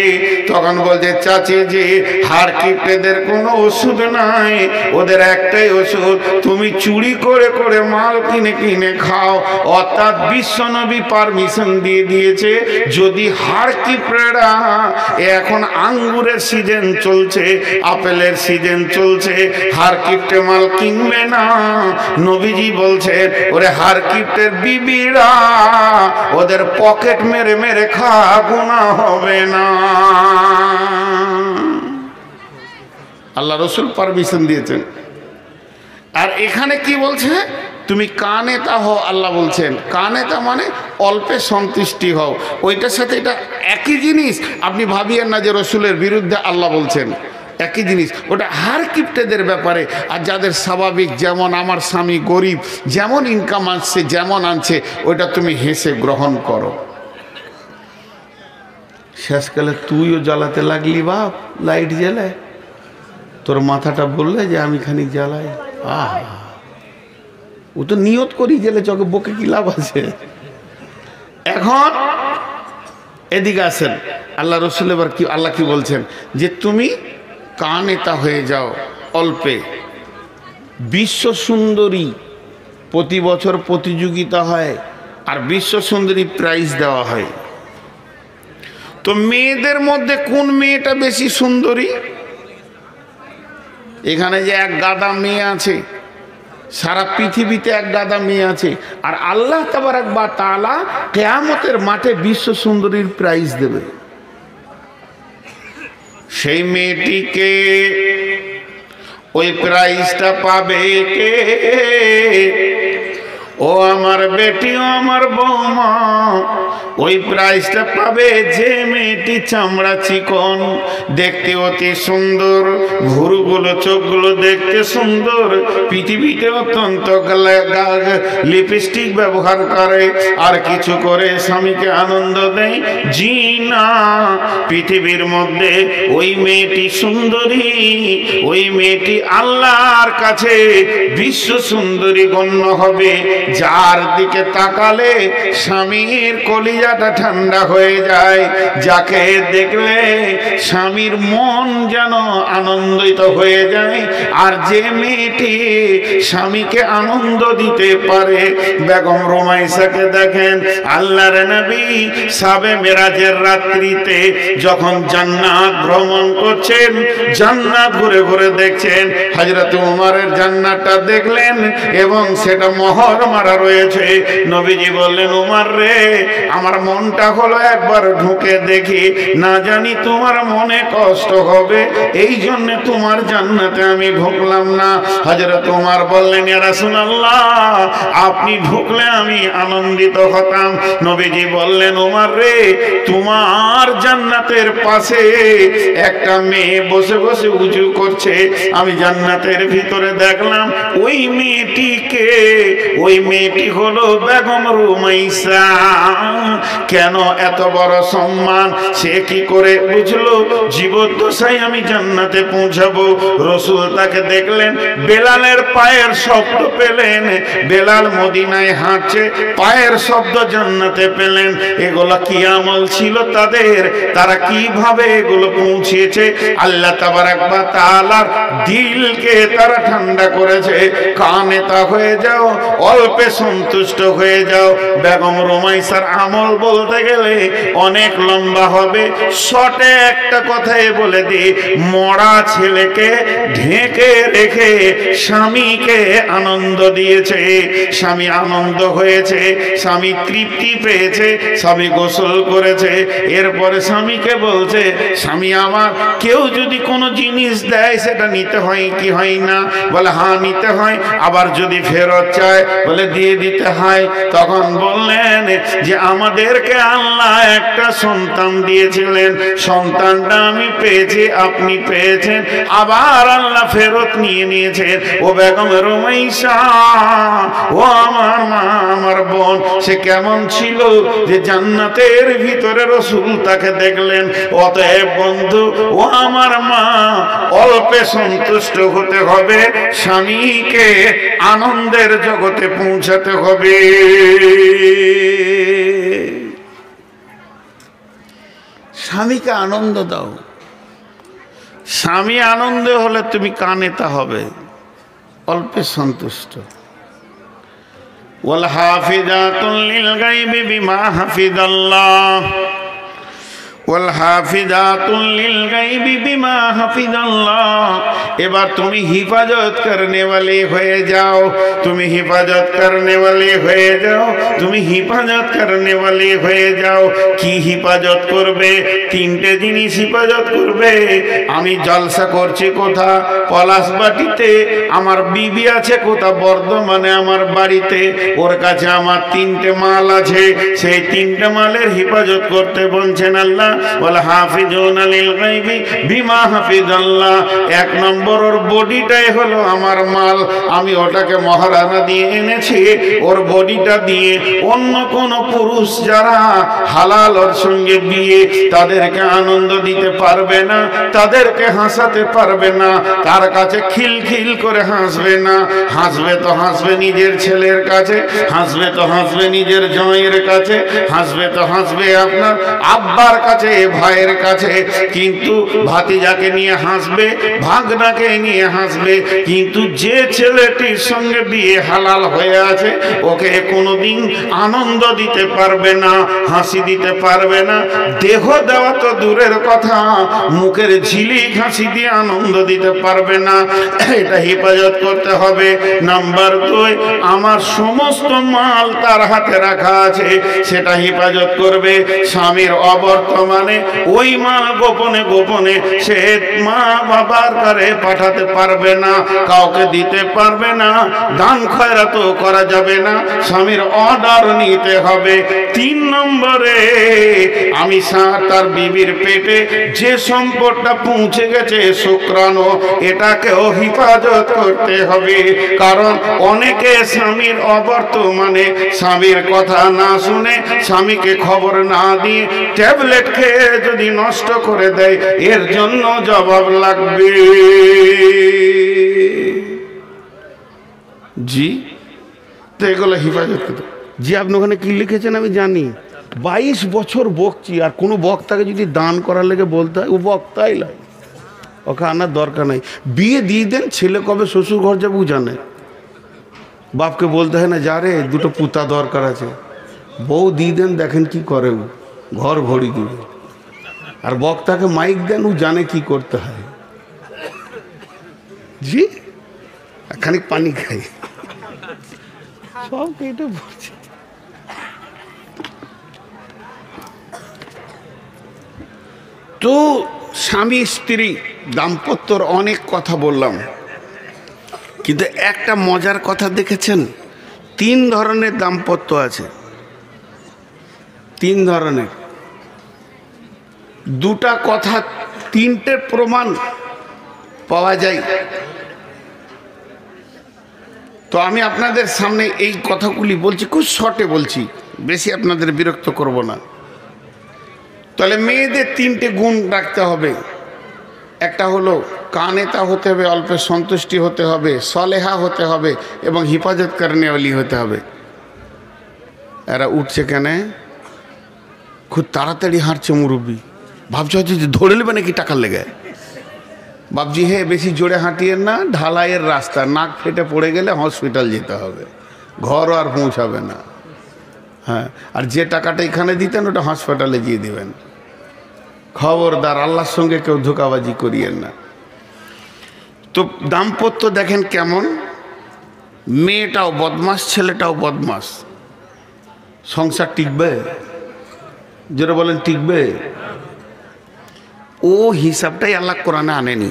তখন বলছে চাচি যে হাড় কিপটেদের কোনো ওষুধ নাই, ওদের একটাই ওষুধ, তুমি চুরি করে করে মাল কিনে কিনে খাও। অর্থাৎ বিশ্বনবী পারমিশন দিয়ে দিয়েছে, যদি হাড় কিপটেরা, এখন আঙ্গুরের সিজন চলছে, আপেলের সিজন চলছে, হাড় কিপটে মাল কিনবে না। নবীজি বলছে ওরে হাড় কিপটের বিবিরা ওদের পকেট মেরে মেরে খা, গুনাহ হবে না। আল্লাহ রসুল পারমিশন দিয়েছেন। আর এখানে কি বলছে? তুমি কানেতা হও। আল্লাহ বলছেন কানেতা মানে অল্পে সন্তুষ্টি হও। ওইটার সাথে এটা একই জিনিস, আপনি ভাবিয়েন না যে রসুলের বিরুদ্ধে আল্লাহ বলছেন। একই জিনিস, ওটা হার কিপ্টেদের ব্যাপারে। আর যাদের স্বাভাবিক, যেমন আমার স্বামী গরিব, যেমন ইনকাম আসছে যেমন আনছে, ওটা তুমি হেসে গ্রহণ করো। শেষকালে তুইও জ্বালাতে লাগলি বাপ, লাইট জ্বালায়, তোর মাথাটা বললে যে আমি খানিক জ্বালাই। ও তো নিয়ত করি জেলে, চোখে বকে কি লাভ আছে? এখন এদিকে আসেন, আল্লাহ রসুল এবার কি, আল্লাহ কি বলছেন যে তুমি কানেতা হয়ে যাও অল্পে। বিশ্ব সুন্দরী প্রতি বছর প্রতিযোগিতা হয়, আর বিশ্ব সুন্দরী প্রাইজ দেওয়া হয়। তো মেয়েদের মধ্যে কোন মেয়েটা বেশি সুন্দরী? এখানে যে এক গাদা মেয়ে আছে, সারা পৃথিবীতে এক গাদা মেয়ে আছে, আর আল্লাহ তাবারক ওয়া তাআলা কিয়ামতের মাঠে বিশ্ব সুন্দরীর প্রাইজ দেবে। সেই মেয়েটিকে, ওই প্রাইজটা পাবে কে? ও আমার বেটি, ও আমার বৌমা, ওই প্রাইজটা পাবে যে মেয়েটি চামড়া চিকন, দেখতে অতি সুন্দর, ভুরুগুলো চোখগুলো দেখতে সুন্দর, পৃথিবীতে অত্যন্ত লিপস্টিক ব্যবহার করে, আর কিছু করে স্বামীকে আনন্দ দেয়। জি না, পৃথিবীর মধ্যে ওই মেয়েটি সুন্দরী, ওই মেয়েটি আল্লাহর কাছে বিশ্ব সুন্দরী গণ্য হবে। যার দিকে তাকালে স্বামীর কলিজাটা ঠান্ডা হয়ে যায়, যাকে দেখলে স্বামীর মন যেন আনন্দিত হয়ে যায়। আর যে মেয়েটি স্বামীকে আনন্দ দিতে পারে, বেগম রুমাইসাকে দেখেন আল্লাহর নবী সাবে মেরাজের রাত্রিতে যখন জান্নাত ভ্রমণ করছেন, জান্নাত ঘুরে ঘুরে দেখছেন, হযরত উমরের জান্নাতটা দেখলেন এবং সেটা মোহর মারা রয়েছে। নবীজি বললেন, উমর রে, আমার মনটা হলো একবার ঢুকে দেখি, না জানি তোমার মনে কষ্ট হবে, এই জন্য তোমার জান্নাতে আমি ঢুকলাম না। হযরত উমর বললেন, ইয়া রাসূলুল্লাহ, আপনি ঢুকলে আমি আনন্দিত হতাম। নবীজি বললেন, উমর রে, তোমার জান্নাতের পাশে একটা মেয়ে বসে বসে উজু করছে, আমি জান্নাতের ভিতরে দেখলাম ওই মেয়েটিকে, ওই মেয়েটি হলো বেগম রুমাইসা। কেন এত বড় সম্মান? সে কি করে বুঝলো জীবদ্দশায় আমি জান্নাতে পৌঁছাবো? রাসূল তাকে দেখলেন, বেলালের পায়ের শব্দ পেলেন, বেলাল মদিনায় হাঁটছে, পায়ের শব্দ জান্নাতে পেলেন। এগুলো কি আমল ছিল তাদের? তারা কিভাবে এগুলো পৌঁছেছে? আল্লাহ তাবারাক ওয়া তাআলার দিলকে তারা ঠান্ডা করেছে। কানেতা হয়ে যাও, অল্পে সন্তুষ্ট হয়ে যাও। বেগম রুমাইসার আমল বলতে গেলে অনেক লম্বা হবে, শর্টে একটা কথাই বলে দিই, মরা ছেলেকে ঢেকে রেখে স্বামীকে আনন্দ দিয়েছে। স্বামী আনন্দ হয়েছে, স্বামী তৃপ্তি পেয়েছে, স্বামী গোসল করেছে। এরপরে স্বামীকে বলছে, স্বামী আমার, কেউ যদি কোনো জিনিস দেয় সেটা নিতে হয় কি হয় না? বলে হ্যাঁ নিতে হয়। আবার যদি ফেরত চায় বলে দিয়ে দিতে হয়। তখন বললেন যে আমাদেরকে আল্লাহ একটা সন্তান দিয়েছিলেন, সন্তানটা আমি পেয়েছি, আপনি পেয়েছেন, আবার আল্লাহ ফেরত নিয়ে নিয়েছেন। ও বেগম রুমাইসা, ও আমার মা, আমার বোন, সে কেমন ছিল যে জান্নাতের ভিতরে রাসূল তাকে দেখলেন। অতএব বন্ধু, ও আমার মা, অল্পে সন্তুষ্ট হতে হবে, স্বামীকে আনন্দের জগতে পৌঁছাতে হবে। স্বামীকে আনন্দ দাও। স্বামী আনন্দ হলে তুমি কানেতা হবে, অল্পে সন্তুষ্ট। ওয়াল হাফিজাতুল লিল গায়বি বিমা হাফিজাল্লাহ, ওয়াল হাফিজাতুল লিল গায়বি বিমা হাফিজাল্লাহ। এবার তুমি হিফাজত করনে वाली হয়ে যাও, তুমি হিফাজত করনে वाली হয়ে যাও, তুমি হিফাজত করনে वाली হয়ে যাও। কি হিফাজত করবে? তিনটে জিনিস হিফাজত করবে। আমি জলসা করছি কোথা? পলাশবাটিতে। আমার বিবি আছে কোথা? বর্ধমানে আমার বাড়িতে। ওর কাছে আমার তিনটে মাল আছে, সেই তিনটে মালের হিফাজত করতে বলছেন আল্লাহ। ওয়াল হাফিজুনা লিল গায়বি বিমা হাফিজাল্লাহ। এক নম্বর, ওর বডিটাই হলো আমার মাল, আমি ওটাকে মহারানা দিয়ে এনেছি। ওর বডিটা দিয়ে অন্য কোন পুরুষ যারা হালাল ওর সঙ্গে বিয়ে, তাদেরকে আনন্দ দিতে পারবে না, তাদেরকে হাসাতে পারবে না, তার কাছে খিলখিল করে হাসবে না। হাসবে তো হাসবে নিজের ছেলের কাছে, হাসবে তো হাসবে নিজের জামাইয়ের কাছে, হাসবে তো হাসবে আপনার আব্বার কাছে, ভাইয়ের কাছে, কিন্তু ভাতিজাকে নিয়ে হাসবে, ভাগনাকে নিয়ে হাসবে। কিন্তু যে ছেলেটির সঙ্গে বিয়ে হালাল হয়ে আছে, ওকে কোনোদিন আনন্দ দিতে পারবে না, হাসি দিতে পারবে না। দেহ দেওয়া তো দূরের কথা, মুখের ঝিলিক হাসি দিয়ে আনন্দ দিতে পারবে না। এটা হেফাজত করতে হবে। নাম্বার 2, আমার সমস্ত মাল তার হাতে রাখা আছে, সেটা হেফাজত করবে। স্বামীর অবর্তমানে ওই মাল গোপনে গোপনে সে মা বাবার ঘরে পাঠাতে পারবে না, কাউকে দিতে পারবে না, দান খয়রাত করা যাবে না, স্বামীর অর্ডার নিতে হবে। 3 নম্বরে, আমি তার বিবির পেটে যে সম্পদটা পৌঁছে গেছে শুক্রাণু, এটাকেও হিফাজত করতে হবে। কারণ অনেকে স্বামীর অবর্তমানে স্বামীর কথা না শুনে, স্বামীকে খবর না দিয়ে ট্যাবলেট খেয়ে যদি নষ্ট করে দেয়, এর জন্য জবাব লাগবে। জি, তো এগুলো হেফাজত করতে। জি আপনি ওখানে কী লিখেছেন আমি জানি। 22 বছর বকছি, আর কোনো বক্তাকে যদি দান করার লেগে বলতে হয় ও বক্তাই নয়, ওকে আনার দরকার নাই। বিয়ে দিয়ে দেন, ছেলে কবে শ্বশুর ঘর যাবে ও জানে। বাপকে বলতে হয় না যা রে দুটো পুতা দরকার আছে, বউ দিয়ে দেন, দেখেন কি করে ও, ঘর ভরি দিবে। আর বক্তাকে মাইক দেন, ও জানে কি করতে হয়। জি খানিক পানি খাই, সব এটা বলছে। তো স্বামী স্ত্রী দাম্পত্যর অনেক কথা বললাম, কিন্তু একটা মজার কথা দেখেছেন, 3 ধরনের দাম্পত্য আছে, 3 ধরনের। 2টা কথা 3টে প্রমাণ পাওয়া যায়। তো আমি আপনাদের সামনে এই কথাগুলি বলছি, খুব শর্টে বলছি, বেশি আপনাদের বিরক্ত করব না। তাহলে মেয়েদের 3টে গুণ রাখতে হবে। একটা হলো কানেতা হতে হবে, অল্পে সন্তুষ্টি হতে হবে, সলেহা হতে হবে, এবং হিফাজত করনেওয়ালি হতে হবে। এরা উঠছে কেন? খুব তাড়াতাড়ি হাঁটছে মুরব্বী, ভাবছে হয়তো ধরে নেবে নাকি টাকার লেগে। বাবজি হে বেশি জোরে হাঁটিয়েন না, ঢালাইয়ের রাস্তা, নাক ফেটে পড়ে গেলে হসপিটাল যেতে হবে, ঘরও আর পৌঁছাবে না। হ্যাঁ, আর যে টাকাটা এখানে দিতেন ওটা হাসপাতালে দিয়ে দিবেন। খবরদার, আল্লাহর সঙ্গে কেউ ধোঁকাবাজি করিয়েন না। তো দাম্পত্য দেখেন কেমন, মেয়েটাও বদমাস, ছেলেটাও বদমাস, সংসার টিকবে? যেটা বলেন টিকবে? ও হিসাবটাই আল্লাহ কোরআনে আনেনি।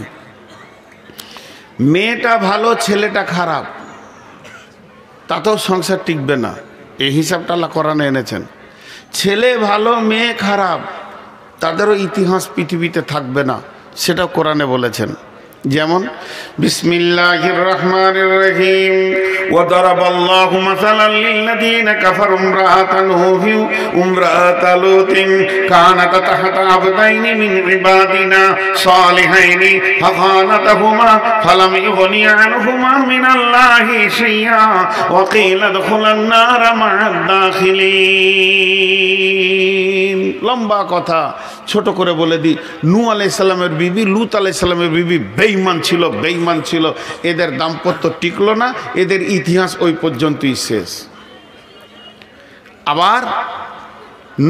মেয়েটা ভালো, ছেলেটা খারাপ, তাতেও সংসার টিকবে না, এই হিসাবটা আল্লাহ কোরআনে এনেছেন। ছেলে ভালো, মেয়ে খারাপ, তাদেরও ইতিহাস পৃথিবীতে থাকবে না, সেটাও কোরআনে বলেছেন। যেমন বিসমিল্লাহির রহমানির রহিম, ওয়া দারাবাল্লাহু মাসালান লিল্লাযীনা কাফারু ইমরাআতা নূহিন ওয়া ইমরাআতা লূতিন কানাতা তাহতা আবদাইনি মিন ইবাদিনা সালিহাইনি ফাখানাতাহুমা ফালাম ইগনিয়া আনহুমা মিনাল্লাহি শাইআ ওয়া কিলা দুখুলান নারা মা'আদ দাখিলিন। লম্বা কথা, ছোট করে বলে দিই। নূহ আলাইহিস সালামের বিবি, লূত আলাইহিস সালামের বিবি বেঈমান ছিল। এদের দাম্পত্য টিকলো না, এদের ইতিহাস ওই পর্যন্তই শেষ। আবার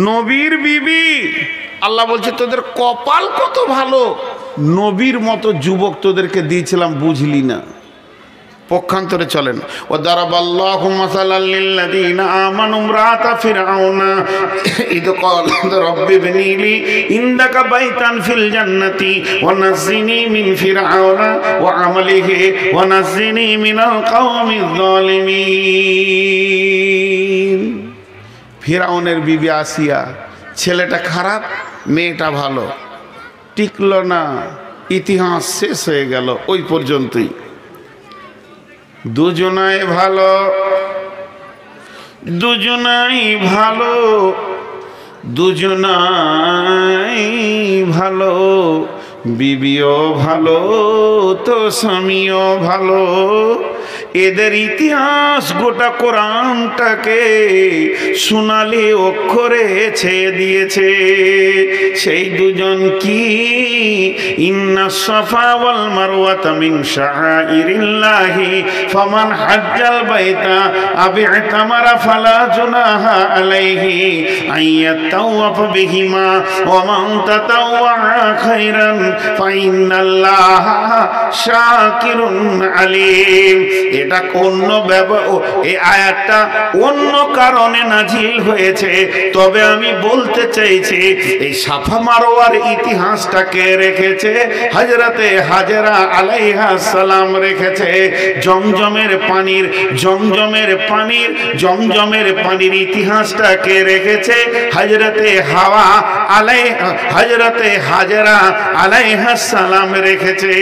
নবীর বিবি, আল্লাহ বলছে তোদের কপাল কত ভালো, নবীর মতো যুবক তোদেরকে দিয়েছিলাম, বুঝলি না। পক্ষান্তরে চলেন, ও দারাবাল্লাহু মাসালাল লিল্লাযীনা আমানু ইমরাআতা ফিরআউনা ইদ ক্বালাত রাব্বি ইবনি লি ইনদাকা বাইতান ফিল জান্নাতি ওয়া নাজ্জিনি মিন ফিরআউনা ওয়া আমালিহি ওয়া নাজ্জিনি মিনাল কওমিয যালিমিন। ফিরআউনের বিবি আসিয়া, ছেলেটা খারাপ, মেয়েটা ভালো, টিকলো না, ইতিহাস শেষ হয়ে গেল ওই পর্যন্তই। দুজনাই ভালো, দুজনাই ভালো, দুজনাই ভালো, বিবিও ভালো তো স্বামীও ভালো। এদের ইতিহাস গোটা কোরআনটাকে সোনালি অক্ষরে ছেয়ে দিয়েছে। সেই দুজন কি? ইন্নাস সাফা ওয়াল মারওয়াতা মিন শাআইরিল্লাহি ফামান হাজ্জাল বাইতা আও ইতামারা ফালা জুনাহা আলাইহি আইয়াতাওয়াফা বিহিমা ওয়া মান তাতাওয়া খায়রান ফাইন্নাল্লাহা শাকিরুন আলিম। এটা অন্য এই আয়াতটা অন্য কারণে নাজিল হয়েছে, তবে আমি বলতে চাইছি এই সাফা মারওয়ার ইতিহাসটাকে রেখেছে হযরতে হাজেরা আলাইহিস সালাম, রেখেছে জমজমের পানির ইতিহাসটাকে রেখেছে হযরতে হযরতে হাজেরা আলাইহিস সালাম রেখেছে।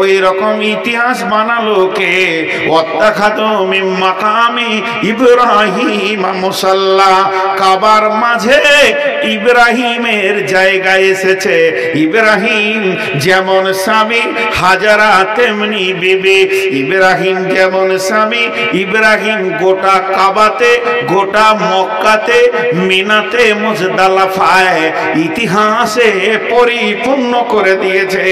ওই রকম ইতিহাস বানালো কে? ওয়াত্তাখাযু মিন মাকামি ইব্রাহিম মুসাল্লা, কাবার মাঝে ইব্রাহিমের জায়গা এসেছে। ইব্রাহিম যেমন স্বামী, হাজারা তেমনি বিবি। ইব্রাহিম যেমন স্বামী, ইব্রাহিম গোটা কাবাতে, গোটা মক্কাতে, মিনাতে, মুজদালিফায় ইতিহাসে পরিপূর্ণ করে দিয়েছে।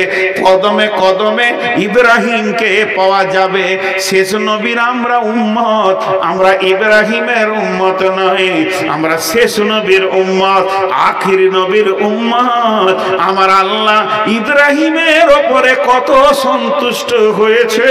কদমে কদমে ইব্রাহিমকে পাওয়া যাবে। শেষ নবীর আমরা উম্মত, আমরা ইব্রাহিমের উম্মত নয়, আমরা শেষ নবীর উম্মত, আখির নবীর উম্মত। আমার আল্লাহ ইব্রাহিমের ওপরে কত সন্তুষ্ট হয়েছে।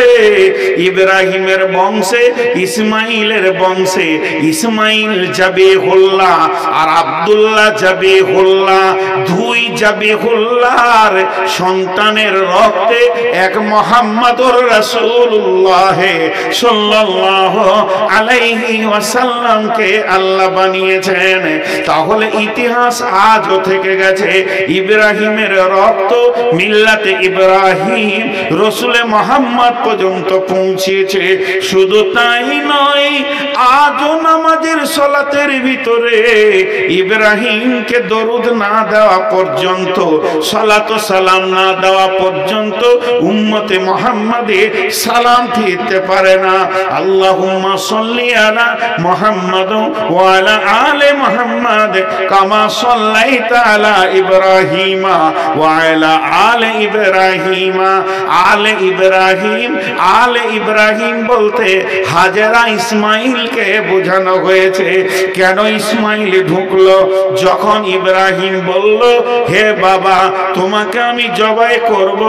ইব্রাহিমের বংশে, ইসমাইলের বংশে ইসমাইল জাবিহুল্লাহ আর আব্দুল্লাহ জাবিহুল্লাহ, দুই জাবিহুল্লাহর সন্তানের রক্তে এক মুহাম্মদুর রাসূলুল্লাহ সাল্লাল্লাহু আলাইহি ওয়াসাল্লামকে আল্লাহ বানিয়েছেন। তাহলে ইতিহাস আজও থেকে গেছে। ইব্রাহিমের রক্ত মিল্লাতে ইব্রাহিম রসুলে মুহাম্মদ পর্যন্ত পৌঁছেছে। শুধু তাই নয়, আজও নামাজের সালাতের ভিতরে ইব্রাহিমকে দরুদ না দেওয়া পর্যন্ত, সালাত ও সালাম না দেওয়া পর্যন্ত উম্মতে মুহাম্মাদে সালাম ফিরতে পারে না। আল্লাহুম্মা সাল্লি আলা মুহাম্মাদ ওয়া আলা আলি মুহাম্মাদ কামা সাল্লাইতা আলা ইব্রাহিমা ওয়া আলা আলি ইব্রাহিমা। আলে ইব্রাহিম, আলে ইব্রাহিম বলতে হাজেরা ইসমাইলকে বোঝানো হয়েছে। কেন ইসমাইল ঢুকলো? যখন ইব্রাহিম বলল, হে বাবা, তোমাকে আমি জবাই করব,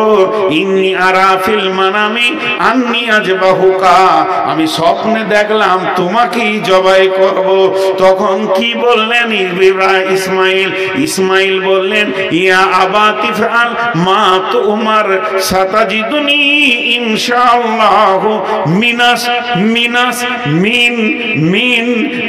ইন্নী আরা ফিল মানামি আন্নী আযবাহুকা, আমি স্বপ্নে দেখলাম তোমাকেই জবাই করব। তখন কি বললেন ইসমাইল? ইসমাইল বললেন, ইয়া আবাতি ফাল মা তুমার সাতাজিদুনি ইনশাআল্লাহ মিনাস মিনাস মিন মিন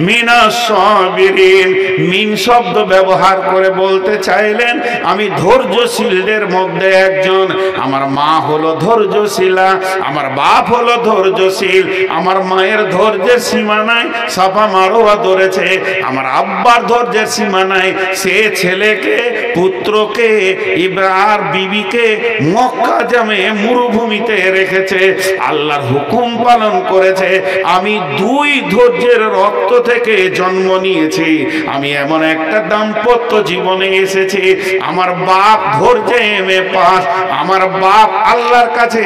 মিনাস সাবিরিন। মিন শব্দ ব্যবহার করে বলতে চাইলেন আমি ধৈর্যশীলদের মধ্যে একজন। আমার মা হলো ধৈর্যশীলা, আমার বাপ হলো ধৈর্যশীল। আমার মায়ের ধৈর্যের সীমা নাই, সাফা মারোয়া ধরেছে। আমার আব্বার ধৈর্যের সীমা নাই, সে ছেলেকে, পুত্রকে, ইব্রাহিম বিবিকে মক্কা জামে মরুভূমিতে রেখেছে, আল্লাহর হুকুম পালন করেছে। আমি দুই ধৈর্যের রক্ত থেকে জন্ম নিয়েছি। আমি এমন একটা দাম্পত্য জীবনে এসেছি, আমার বাপ ধৈর্যে পাস, আমার বাপ আল্লাহর কাছে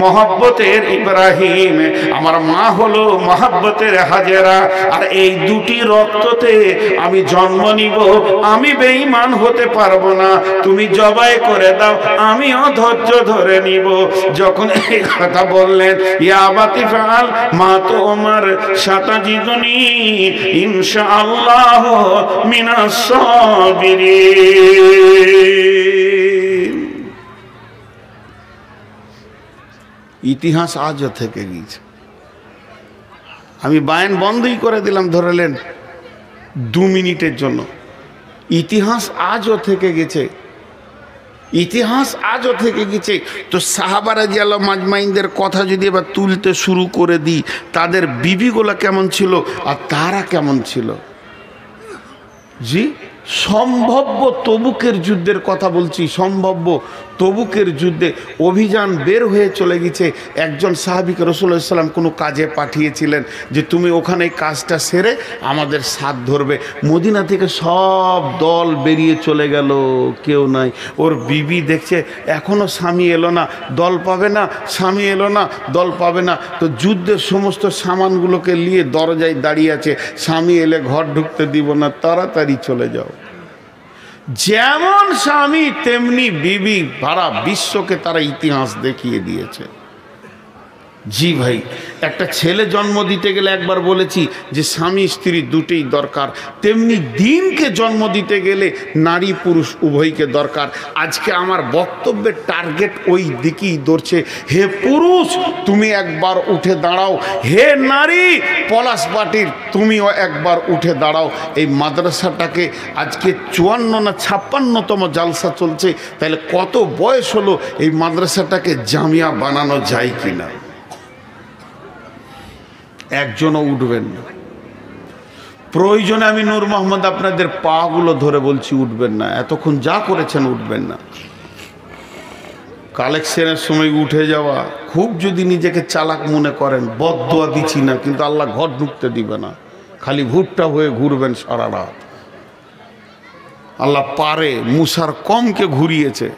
মহব্বতের ইব্রাহিম, আমার মা হলো মহব্বতের হাজেরা। আর এই দুটি রক্ততে আমি জন্ম নিব। আমি বেঈমান হতে পারবো না, তুমি জবাই করে দাও, আমিও ধৈর্য ধরে নিব। যখন এই কথা বললেন, ইয়া আবাতি ফাল মা তুমার সাতাজিদুনি ইনশাআল্লাহ মিনাস সাবিরিন। ইতিহাস আজও থেকে গিয়েছে। আমি বায়ান বন্ধই করে দিলাম, ধরলেন 2 মিনিটের জন্য। ইতিহাস আজও থেকে গেছে, ইতিহাস আজও থেকে গেছে। তো সাহাবা রাদিয়াল্লাহু মাজমাইনদের কথা যদি এবার তুলতে শুরু করে দিই, তাদের বিবিগুলা কেমন ছিল আর তারা কেমন ছিল। জি, সম্ভাব্য তবুকের যুদ্ধের কথা বলছি, সম্ভাব্য তবুকের যুদ্ধে অভিযান বের হয়ে চলে গেছে। একজন সাহাবীকে রাসূলুল্লাহ সাল্লাল্লাহু আলাইহি ওয়াসাল্লাম কোনো কাজে পাঠিয়েছিলেন যে তুমি ওখানে কাজটা সেরে আমাদের সাথ ধরবে। মদিনা থেকে সব দল বেরিয়ে চলে গেল, কেউ নাই। ওর বিবি দেখছে এখনও স্বামী এলো না, দল পাবে না, স্বামী এলো না, দল পাবে না। তো যুদ্ধের সমস্ত সামানগুলোকে নিয়ে দরজায় দাঁড়িয়ে আছে, স্বামী এলে ঘর ঢুকতে দিব না, তাড়াতাড়ি চলে যাও। যেমন স্বামী তেমনি বিবি, সারা বিশ্বকে তারা ইতিহাস দেখিয়ে দিয়েছে। জি ভাই, একটা ছেলে জন্ম দিতে গেলে একবার বলেছি যে স্বামী স্ত্রী দুটোই দরকার, তেমনি দিনকে জন্ম দিতে গেলে নারী পুরুষ উভয়কে দরকার। আজকে আমার বক্তব্যের টার্গেট ওই দিকেই ধরছে। হে পুরুষ, তুমি একবার উঠে দাঁড়াও, হে নারী পলাশবাটির তুমিও একবার উঠে দাঁড়াও। এই মাদ্রাসাটাকে আজকে 54 না 56তম জালসা চলছে, তাহলে কত বয়স হলো এই মাদ্রাসাটাকে জামিয়া বানানো যায় কিনা? একজনও উঠবেন না। প্রয়োজনে আমি নূর মোহাম্মদ আপনাদের পাগুলো ধরে বলছি উঠবেন না, এতক্ষণ যা করেছেন উঠবেন না। কালেকশনের সময় উঠে যাওয়া, খুব যদি নিজেকে চালাক মনে করেন, বদদোয়া দিচ্ছি না, কিন্তু আল্লাহ ঘর ঢুকতে দিবে না, খালি ভুট্টা হয়ে ঘুরবেন সারা রাত। আল্লাহ পারে, মুসার কমকে ঘুরিয়েছে।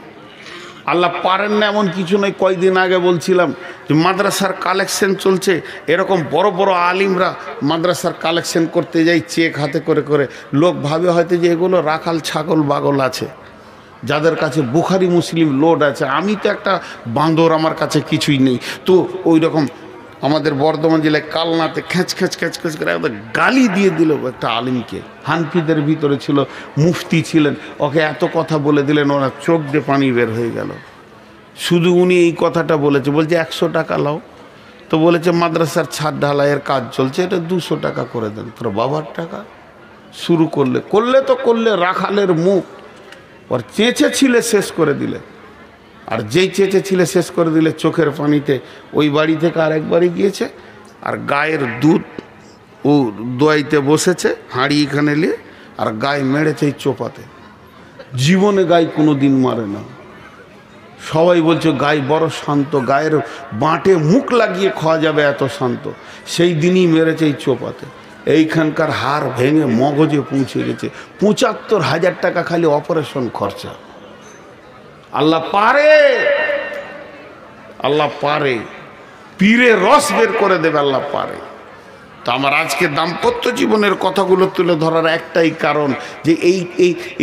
আল্লাহ পারেন না এমন কিছু নয়। কয়দিন আগে বলছিলাম যে মাদ্রাসার কালেকশন চলছে, এরকম বড় বড় আলিমরা মাদ্রাসার কালেকশন করতে যাই চেক হাতে করে করে। লোক ভাবে হয়তো যে এগুলো রাখাল ছাগল বাগল আছে, যাদের কাছে বুখারি মুসলিম লোড আছে। আমি তো একটা বাঁদর, আমার কাছে কিছুই নেই। তো ওই রকম আমাদের বর্ধমান জেলায় কালনাতে খ্যাঁচ খ্যাঁচ খ্যাঁচ খ্যাঁচ করে একদম গালি দিয়ে দিল একটা আলিমকে। হানফিদের ভিতরে ছিল, মুফতি ছিলেন, ওকে এত কথা বলে দিলেন, ওরা চোখ দিয়ে পানি বের হয়ে গেল। শুধু উনি এই কথাটা বলেছে, বলছে 100 টাকা লাও। তো বলেছে মাদ্রাসার ছাদ ঢালাইয়ের কাজ চলছে, এটা 200 টাকা করে দেন। তোর বাবার টাকা শুরু করলে তো করলে রাখালের মুখ। ওর চেঁচে ছিলে শেষ করে দিলে, আর যেই চেঁচে ছিলে শেষ করে দিলে চোখের পানিতে ওই বাড়ি থেকে আরেকবারই গিয়েছে, আর গায়ের দুধ ও দোয়াইতে বসেছে হাঁড়ি এখানে নিয়ে, আর গায়ে মেরেছে এই চোপাতে। জীবনে গায়ে কোনো দিন মারে না। সবাই বলছে গায়ে বড় শান্ত, গায়ের বাঁটে মুখ লাগিয়ে খাওয়া যাবে এত শান্ত। সেই দিনই মেরেছে এই চোপাতে। এইখানকার হাড় ভেঙে মগজে পৌঁছে গেছে। ৭৫,০০০ টাকা খালি অপারেশন খরচা। আল্লাহ পারে, আল্লাহ পারে, পীরে রস বের করে দেবে, আল্লাহ পারে। তো আমার আজকে দাম্পত্য জীবনের কথাগুলো তুলে ধরার একটাই কারণ যে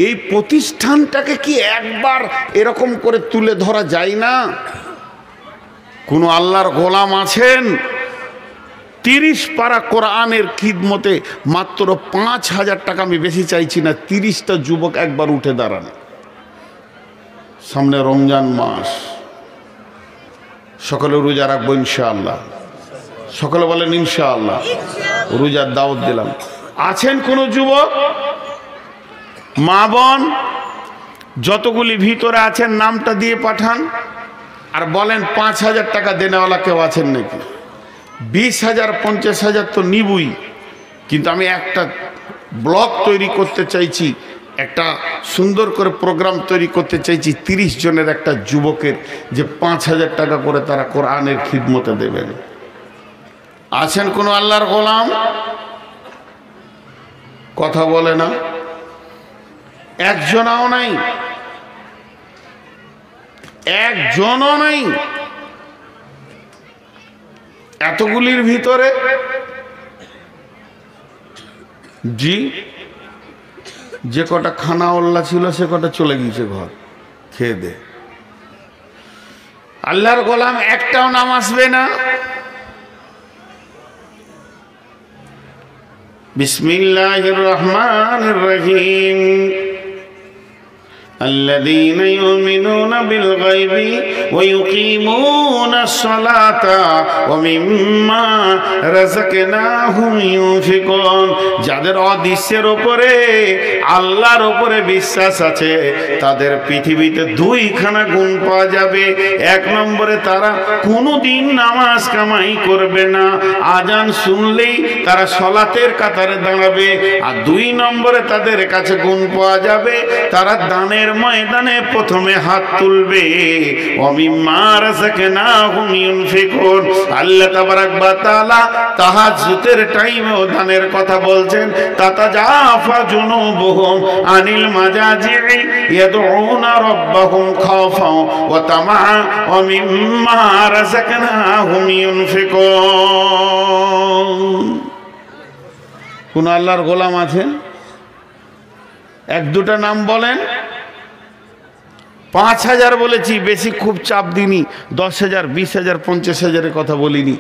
এই প্রতিষ্ঠানটাকে কি একবার এরকম করে তুলে ধরা যায় না? কোনো আল্লাহর গোলাম আছেন 30 পারা কোরআনের খিদমতে মাত্র ৫,০০০ টাকা, আমি বেশি চাইছি না, 30টা যুবক একবার উঠে দাঁড়ান। সামনে রমজান মাস, সকলে রোজা রাখবো ইনশাআল্লাহ। সকলে বলেন ইনশাআল্লাহ। রোজার দাওয়াত দিলাম। আছেন কোন যুবক, মা বোন, যতগুলি ভিতরে আছেন নামটা দিয়ে পাঠান, আর বলেন ৫,০০০ টাকা দেনেওয়ালা কেউ আছেন নাকি? ২০,০০০ ৫০,০০০ তো নিবই, কিন্তু আমি একটা ব্লগ তৈরি করতে চাইছি, একটা সুন্দর করে প্রোগ্রাম তৈরি করতে চাইছি 30 জনের একটা যুবকের, যে ৫,০০০ টাকা করে তারা কোরআনের খিদমতে দেবেন। আছেন কোন আল্লাহর গোলাম? কথা বলে না, একজনও নাই, একজনও নাই। এতগুলির ভিতরে জি যে কটা খানা ওল্লা ছিল সে কটা চলে গিয়েছে ঘর খেয়ে দে। আল্লাহর গোলাম একটাও নাম আসবে না। বিসমিল্লাহির রহমানির রহিম। الذين يؤمنون بالغيب ويقيمون الصلاة ومما رزقناهم ينفقون। যাদের অদৃশ্যের উপরে আল্লাহর উপরে বিশ্বাস আছে তাদের পৃথিবীতে 2খানা গুণ পাওয়া যাবে। 1 নম্বরে তারা কোনোদিন নামাজ কামাই করবে না, আজান শুনলেই তারা সালাতের কাতারে দাঁড়াবে। আর 2 নম্বরে তাদের কাছে গুণ পাওয়া যাবে, তারা দানের ময়দানে প্রথমে হাত তুলবে। ওমিম্মা রাযাকনাহুম ইউনফিকুন। আল্লাহ তাবারাক ওয়া তাআলা তাহাজ্জুদের টাইমেও দানের কথা বলছেন। তাতাজাফা জুনুবুহুম আনিল মাজাজি'i ইয়াদউনা রাব্বাহুম খাওফান ওয়া তামাআ ওয়া মিম্মা রাযাকনাহুম ইউনফিকুন। কোন আল্লাহর গোলাম আছেন? 1-2টা নাম বলেন। 5,000 বলেছি, বেশি খুব চাপ দিনি। 10,000 20,000 50,000 কথা বলিনি।